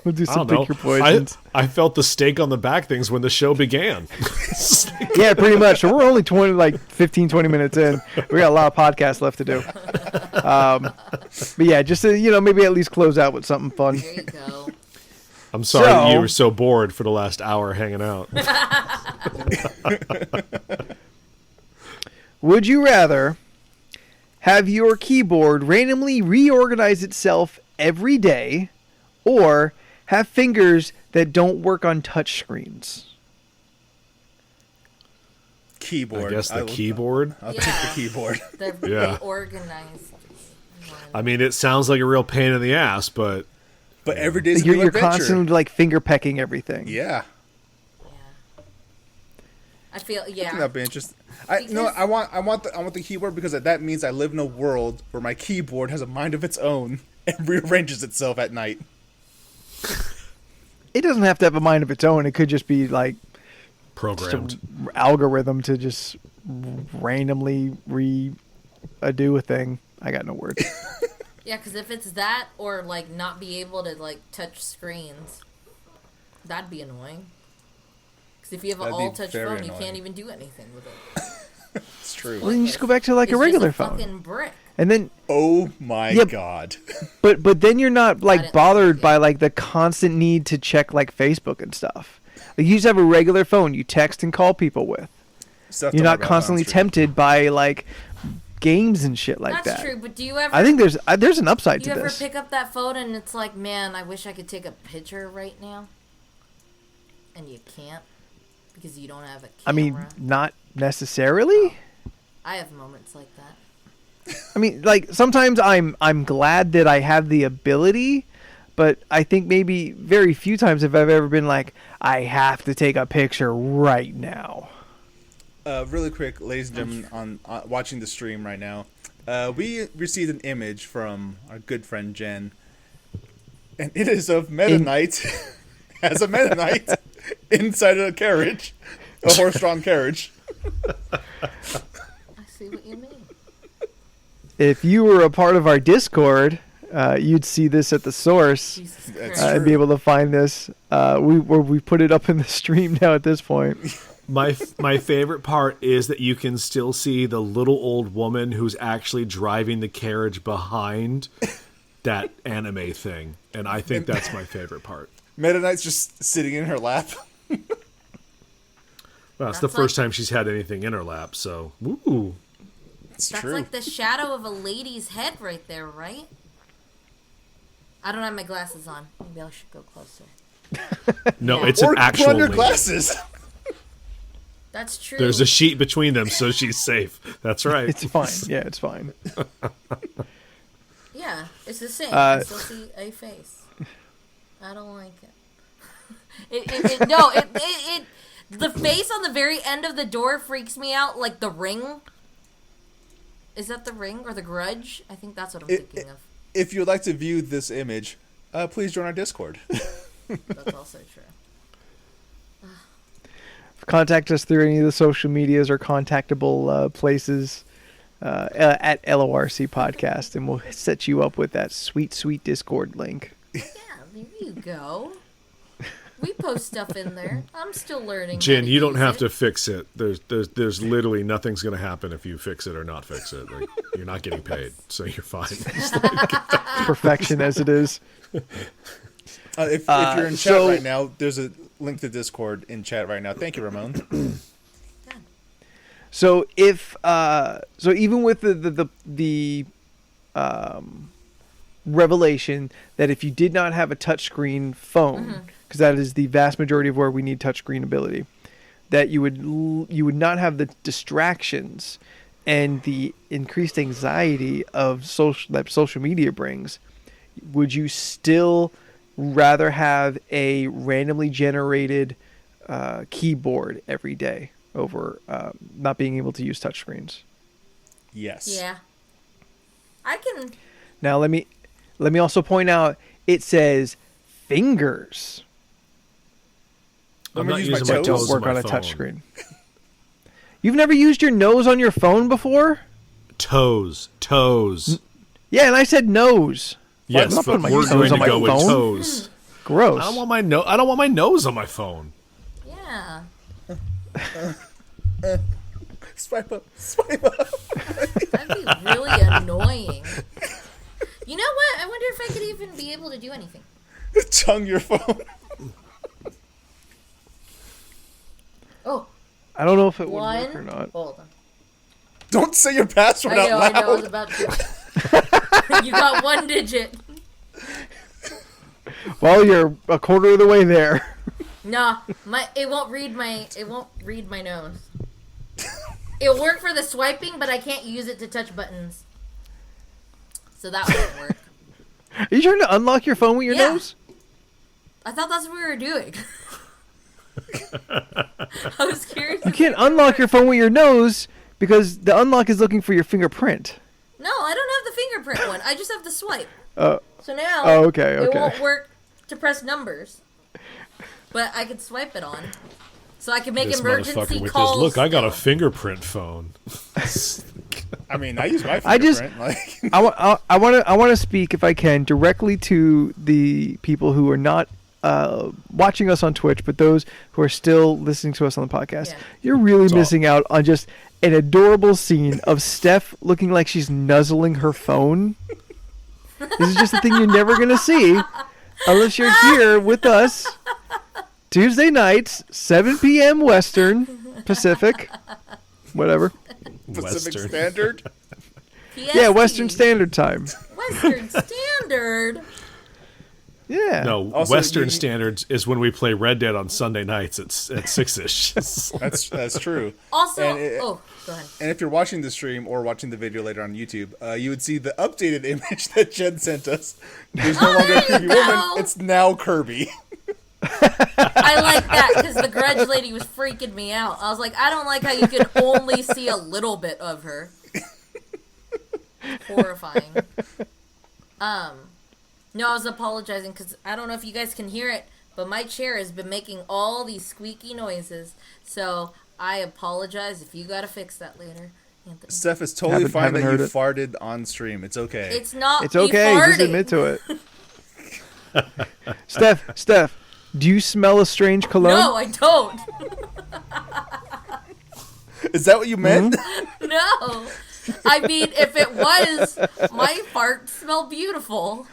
B: We'll do
A: I
B: some
A: don't
B: pick your
A: know.
B: poisons.
A: I felt the steak on the back things when the show began.
B: Yeah, pretty much. So we're only 15, 20 minutes in. We got a lot of podcasts left to do. But yeah, just to, maybe at least close out with something fun.
D: There you go.
A: I'm sorry that you were so bored for the last hour hanging out.
B: Would you rather have your keyboard randomly reorganize itself every day, or have fingers that don't work on touch screens?
C: Keyboard.
A: I guess the keyboard.
C: I'll take the keyboard.
D: The organized one.
A: I mean, it sounds like a real pain in the ass, but
C: But every day's a
B: You're
C: new adventure.
B: constantly like finger pecking everything.
C: Yeah.
D: I feel,
C: That'd be interesting. I want the keyboard because that means I live in a world where my keyboard has a mind of its own and rearranges itself at night.
B: It doesn't have to have a mind of its own. It could just be like
A: programmed.
B: just an algorithm to just randomly do a thing. I got no words.
D: Yeah, because if it's that or like not be able to like touch screens, that'd be annoying. Because if you have an
C: That'd be
D: all-touch
C: very
D: phone, you
C: annoying.
D: can't even do anything with it.
C: It's true.
B: Well, then you just go back to like a
D: It's
B: regular
D: just a
B: phone,
D: fucking brick.
B: and then
C: Oh my
B: Yep.
C: god.
B: but then you're not
D: I
B: like
D: didn't
B: bothered
D: think
B: by
D: it.
B: like the constant need to check like Facebook and stuff. Like you just have a regular phone you text and call people with.
C: Stuff
B: You're
C: to
B: not
C: worry about
B: constantly
C: downstream.
B: tempted by like games and shit like
D: That's
B: that.
D: true, but do you ever...
B: I think there's an upside
D: Do you
B: to
D: ever
B: this.
D: pick up that phone and it's like, man, I wish I could take a picture right now? And you can't because you don't have a camera.
B: I mean, not necessarily.
D: I have moments like that.
B: I mean, like sometimes I'm glad that I have the ability, but I think maybe very few times have I've ever been like, I have to take a picture right now.
C: Really quick, ladies and gentlemen, on watching the stream right now, we received an image from our good friend Jen. And it is of Meta Knight as a Meta Knight inside a carriage, a horse-drawn carriage.
D: I see what you mean.
B: If you were a part of our Discord, you'd see this at the source and be able to find this. We put it up in the stream now at this point.
A: My favorite part is that you can still see the little old woman who's actually driving the carriage behind that anime thing, and I think that's my favorite part.
C: Meta Knight's just sitting in her lap.
A: Well, it's the first time she's had anything in her lap, so woo.
C: It's
D: That's
C: true.
D: like the shadow of a lady's head right there, right? I don't have my glasses on. Maybe I should go closer.
A: No,
D: Yeah.
A: it's
C: Or
A: an actual
C: put on your
A: lady.
C: glasses.
D: That's true.
A: There's a sheet between them, so she's safe. That's right.
B: It's fine. Yeah, it's fine.
D: Yeah, it's the same. I still see a face. I don't like it. The face on the very end of the door freaks me out, like the Ring. Is that the Ring or the Grudge? I think that's what I'm thinking of.
C: If you'd like to view this image, please join our Discord.
D: That's also true.
B: Contact us through any of the social medias or contactable places at LORC Podcast, and we'll set you up with that sweet, sweet Discord link.
D: Yeah, there you go. We post stuff in there. I'm still learning.
A: Jen, you don't have to fix it. There's literally nothing's going to happen if you fix it or not fix it. Like, you're not getting paid, so you're fine.
B: Perfection as it is.
C: If you're in chat right now, there's a link to Discord in chat right now. Thank you, Ramon.
B: So if so, even with the revelation that if you did not have a touchscreen phone, because that is the vast majority of where we need touchscreen ability, that you would not have the distractions and the increased anxiety of social media brings, would you still rather have a randomly generated keyboard every day over not being able to use touchscreens?
C: Yes.
D: Yeah. I can.
B: Now let me also point out it says fingers.
A: I'm
C: gonna
A: not
C: use my
A: using my
C: toes.
B: Don't
A: toes
B: work
A: on
B: on
A: my
B: a
A: phone.
B: touchscreen. You've never used your nose on your phone before?
A: Toes.
B: Yeah, and I said nose.
A: Yes,
B: I'm not
A: but
B: putting my
A: we're
B: toes
A: going
B: on
A: to
B: my
A: go with
B: phone.
A: toes.
B: Gross.
A: I don't want my nose on my phone.
D: Yeah.
C: Swipe up. Swipe up.
D: That'd be really annoying. You know what? I wonder if I could even be able to do anything.
C: Tongue your phone.
D: Oh,
B: I don't know if it would
D: one.
B: work or not.
D: Hold on.
C: Don't say your password out loud.
D: I know. I was about to. You got one digit.
B: Well, you're a quarter of the way there.
D: Nah, it won't read my nose. It'll work for the swiping, but I can't use it to touch buttons. So that won't work.
B: Are you trying to unlock your phone with your
D: Yeah.
B: nose?
D: I thought that's what we were doing. I was curious.
B: You can't unlock your phone with your nose because the unlock is looking for your fingerprint.
D: No, I don't have the fingerprint one. I just have the swipe.
B: Oh,
D: So now
B: okay.
D: it won't work to press numbers. But I could swipe it on. So I can make
A: This
D: emergency
A: motherfucker with
D: calls.
A: his, look, I got a fingerprint phone.
C: I mean, I use my
B: I just-
C: fingerprint.
B: I want to speak, if I can, directly to the people who are not watching us on Twitch, but those who are still listening to us on the podcast.
D: Yeah.
B: You're really
A: It's all-
B: missing out on just an adorable scene of Steph looking like she's nuzzling her phone. This is just a thing you're never going to see unless you're here with us Tuesday nights, 7 p.m. Western, Pacific, whatever.
C: Pacific
A: Western.
C: Standard.
D: PST.
B: Yeah, Western Standard Time.
D: Western Standard.
B: Yeah.
A: No,
C: Also,
A: Western
C: you-
A: standards is when we play Red Dead on Sunday nights at 6-ish.
C: That's true.
D: Also,
C: And
D: go ahead.
C: And if you're watching the stream or watching the video later on YouTube, you would see the updated image that Jen sent us. There's no longer a
D: there
C: creepy
D: you
C: woman.
D: go.
C: It's now Kirby.
D: I like that because the Grudge lady was freaking me out. I was like, I don't like how you can only see a little bit of her. Horrifying. No, I was apologizing because I don't know if you guys can hear it, but my chair has been making all these squeaky noises. So I apologize if you got to fix that later. Anthony.
C: Steph, it's totally fine that you
B: heard it.
C: farted on stream. It's okay.
D: It's not.
B: It's okay.
D: Farting.
B: Just admit to it. Steph, do you smell a strange cologne?
D: No, I don't.
C: Is that what you meant?
D: No. I mean, if it was, my fart smelled beautiful.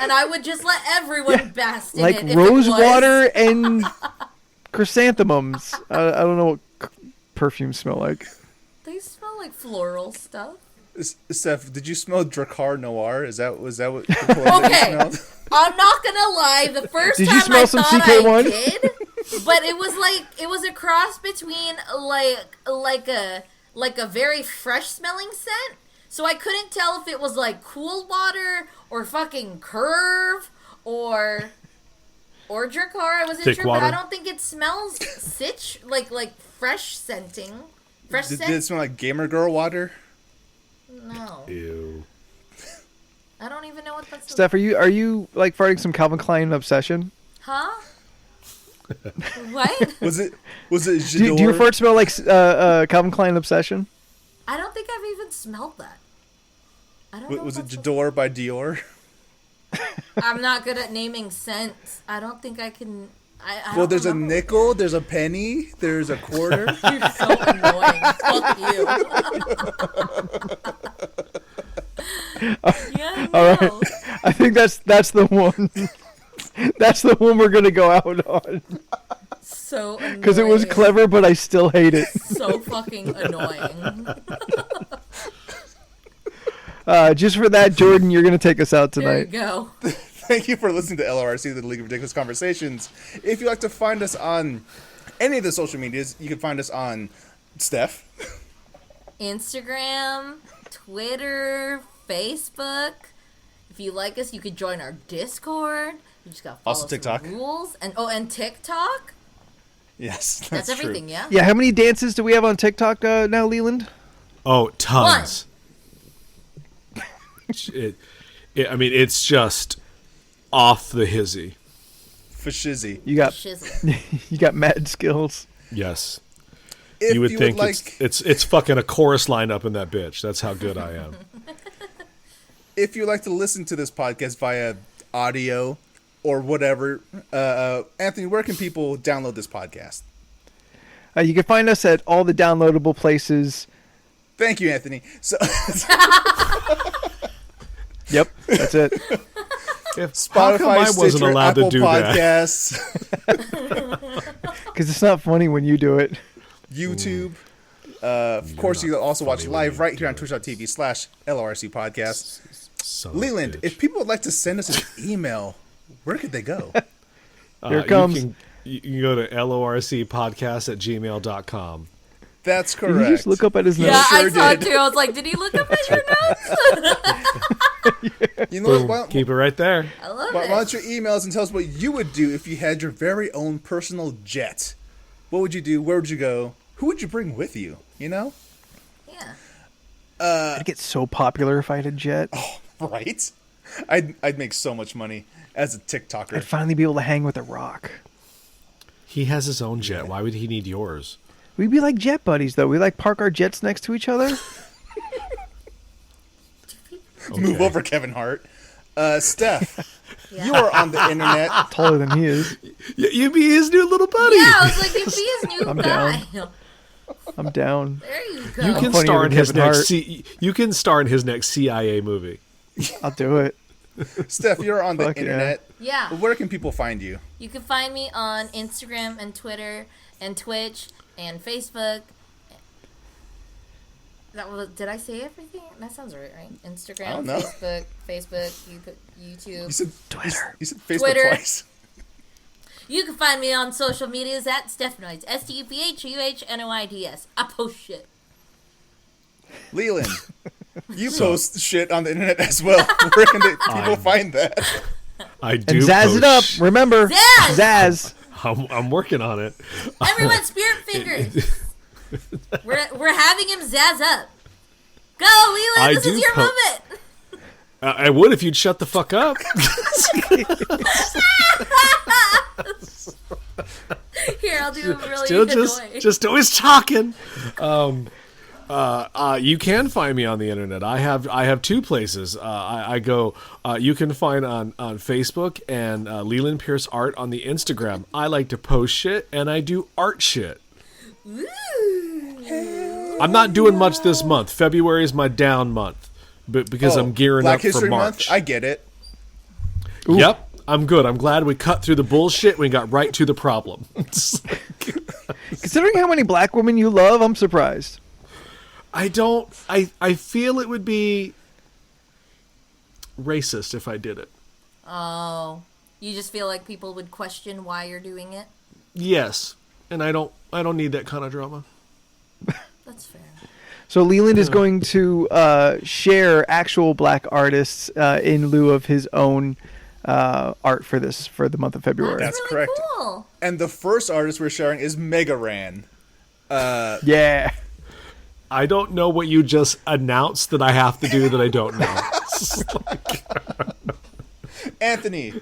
D: And I would just let everyone bask in
B: like
D: it. Like
B: rose water and chrysanthemums. I don't know what perfumes smell like.
D: They smell like floral stuff.
C: Steph, did you smell Drakkar Noir? Was that what the
D: Okay.
C: you smelled?
D: I'm not gonna lie. The first
B: Did
D: time
B: you smell
D: I
B: some
D: thought
B: CK1?
D: I did, but it was a cross between like a very fresh smelling scent. So I couldn't tell if it was like cool water or fucking Curve or Drakkar. I wasn't
A: Thick
D: sure,
A: water.
D: but I don't think it smells like fresh scenting. Fresh
C: Did
D: scent?
C: it smell like Gamer Girl water?
D: No,
A: Ew.
D: I don't even know what that's.
B: Steph, are you like farting some Calvin Klein obsession?
D: Huh? What?
C: Was it
B: Do
C: J'adore?
B: your fart smell like Calvin Klein obsession?
D: I don't think I've even smelled that. I don't know.
C: Was
D: if
C: it
D: that's
C: J'adore by Dior?
D: I'm not good at naming scents. I don't think I can. I
C: Well,
D: don't
C: there's a
D: remember.
C: nickel, there's a penny, there's a quarter.
D: You're so annoying. Fuck you. Yeah,
B: All right.
D: no.
B: I think that's the one. That's the one we're gonna go out on
D: So annoying.
B: because it was clever, but I still hate it.
D: So fucking annoying.
B: Just for that, Jordan, you're gonna take us out
D: There you
B: tonight.
D: go.
C: Thank you for listening to LRC, the League of Ridiculous Conversations. If you'd like to find us on any of the social medias, you can find us on Steph.
D: Instagram, Twitter, Facebook. If you like us, you could join our Discord. You just gotta follow
C: Also
D: some
C: TikTok.
D: rules. And TikTok.
C: Yes,
D: That's
C: true.
D: everything, yeah?
B: Yeah, how many dances do we have on TikTok now, Leland?
A: Oh, tons. I mean, it's just off the hizzy.
C: For shizzy.
B: You got
D: Shizzle.
B: you got mad skills.
A: Yes.
C: If
A: You would think
C: like,
A: it's fucking a chorus line up in that bitch. That's how good I am.
C: if you like to listen to this podcast via audio or whatever, Anthony, where can people download this podcast?
B: You can find us at all the downloadable places.
C: Thank you, Anthony. So
B: Yep, that's it.
A: How come
C: Spotify,
A: I wasn't
C: Stitcher,
A: allowed
C: Apple
A: to do that?
C: Podcasts,
B: Because it's not funny when you do it.
C: YouTube. Of course, you can also watch
A: funny when
C: live
A: you
C: right
A: do
C: here on
A: it.
C: twitch.tv/LRC podcast.
A: Son of a
C: Leland,
A: bitch.
C: if people would like to send us an email, where could they go?
B: Here it comes.
A: You can go to lorcpodcast@gmail.com.
C: That's
B: Did
C: correct.
B: you just look up at his notes?
D: Yeah, I
C: sure
D: saw
C: did.
D: it too. I was like, did he look up at your notes?
C: You know
A: Boom.
C: what?
A: Keep it right there.
D: I love
C: Why
D: it.
C: don't you email us and tell us what you would do if you had your very own personal jet? What would you do? Where would you go? Who would you bring with you? You know?
D: Yeah.
B: I'd get so popular if I had a jet.
C: Right? I'd make so much money as a TikToker.
B: I'd finally be able to hang with a rock.
A: He has his own jet. Why would he need yours?
B: We'd be like jet buddies, though. We like park our jets next to each other.
C: Move
A: Okay.
C: over, Kevin Hart. Steph,
D: Yeah.
C: you are on the internet.
B: Taller than he is.
A: You'd be his new little buddy.
D: Yeah, I was like, if he is new
B: I'm
D: guy.
B: I'm down.
D: There you go.
A: You can
B: funnier
A: star in
B: than
A: his
B: Kevin
A: next.
B: Hart.
A: You can star in his next CIA movie.
B: I'll do it.
C: Steph, you're on the
B: Fuck yeah.
C: internet.
D: Yeah.
C: Where can people find you?
D: You can find me on Instagram and Twitter and Twitch and Facebook. Did I say everything? That sounds right, right?
C: I
D: Instagram,
C: don't know.
D: Facebook, YouTube.
C: You said
B: Twitter.
C: You said Facebook
D: Twitter.
C: twice.
D: You can find me on social medias at Stephanoids. STEPHUHNOIDS. I post shit.
C: Leland, you post shit on the internet as well. Where can people find that?
A: I do.
B: And Zazz it up.
A: post-
B: Remember,
D: Zazz!
B: Zazz.
A: I'm working on it.
D: Everyone, spirit fingers. We're having him zazz up. Go, Leland.
A: I
D: This
A: do
D: is your
A: po-
D: moment.
A: I would if you'd shut the fuck up.
D: Here, I'll do a really
A: just always talking. You can find me on the internet. I have two places. I go. You can find on Facebook and Leland Pierce Art on the Instagram. I like to post shit and I do art shit. I'm not doing much this month. February is my down month, but because I'm gearing
C: Black
A: up
C: History
A: for March.
C: Month. I get it.
B: Ooh.
A: Yep, I'm good. I'm glad we cut through the bullshit. We got right to the problem.
B: Considering how many black women you love, I'm surprised.
A: I feel it would be racist if I did it.
D: Oh, you just feel like people would question why you're doing it?
A: Yes, and I don't need that kind of drama.
D: That's fair.
B: So Leland is going to share actual black artists in lieu of his own art for the month of February.
C: That's
D: really
C: correct.
D: Cool.
C: And the first artist we're sharing is Mega Ran.
B: Yeah.
A: I don't know what you just announced that I have to do that I don't know.
C: Anthony,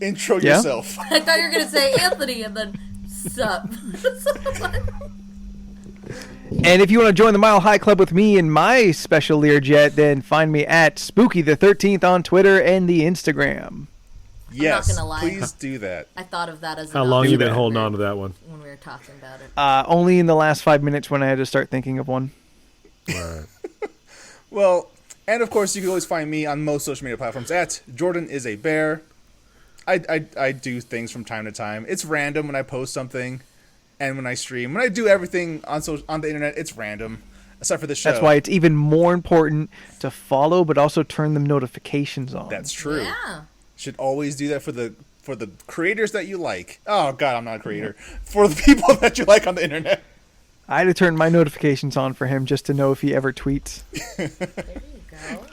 C: intro yourself.
D: I thought you were going to say Anthony and then sup.
B: And if you want to join the Mile High Club with me and my special Learjet, then find me at Spooky the 13th on Twitter and the Instagram.
C: Yes,
D: not gonna lie.
C: please do that.
D: I thought of that as
A: How long you been holding on to that one?
D: when we were talking about it.
B: Only in the last 5 minutes when I had to start thinking of one.
A: Right.
C: Well, and of course, you can always find me on most social media platforms at Jordan is a Bear. I do things from time to time. It's random when I post something, and when I stream. When I do everything on the internet, it's random, aside for the show.
B: That's why it's even more important to follow, but also turn the notifications on.
C: That's true.
D: Yeah.
C: Should always do that for the creators that you like. Oh God, I'm not a creator. For the people that you like on the internet.
B: I had to turn my notifications on for him just to know if he ever tweets.
D: There you go.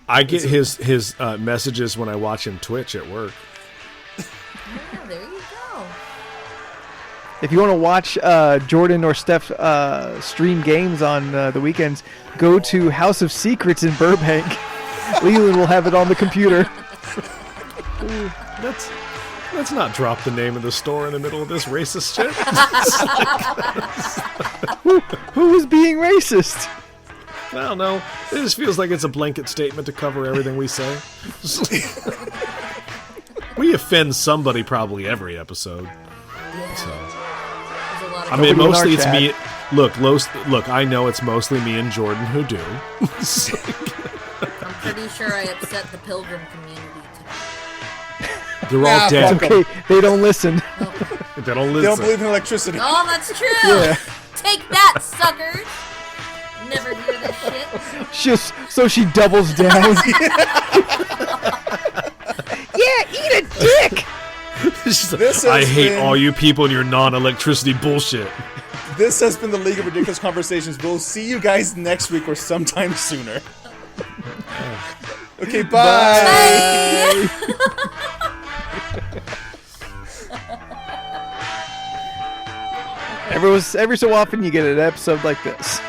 A: I get his messages when I watch him Twitch at work.
D: Yeah, there you go.
B: If you want to watch Jordan or Steph stream games on the weekends, go to House of Secrets in Burbank. Leland will have it on the computer.
A: Ooh, let's not drop the name of the store in the middle of this racist shit.
B: Who is being racist?
A: I don't know. It just feels like it's a blanket statement to cover everything we say. We offend somebody probably every episode.
D: Yeah.
A: So.
D: There's a lot of
A: I mean,
B: Nobody in our
A: mostly it's
B: chat.
A: me. Look, I know it's mostly me and Jordan who do.
D: I'm pretty sure I upset the pilgrim community today.
A: They're all dead.
C: fuck 'em.
B: Okay, they don't listen.
A: They don't
C: They
A: listen.
C: don't believe in electricity.
D: Oh, that's true.
B: Yeah.
D: Take that, suckers. Never hear this shit.
B: So she doubles down. Yeah, eat a dick.
A: She's like,
C: This
A: I
C: has
A: hate
C: been-
A: all you people and your non-electricity bullshit.
C: This has been the League of Ridiculous Conversations. We'll see you guys next week or sometime sooner. Okay, bye.
B: Every so often you get an episode like this.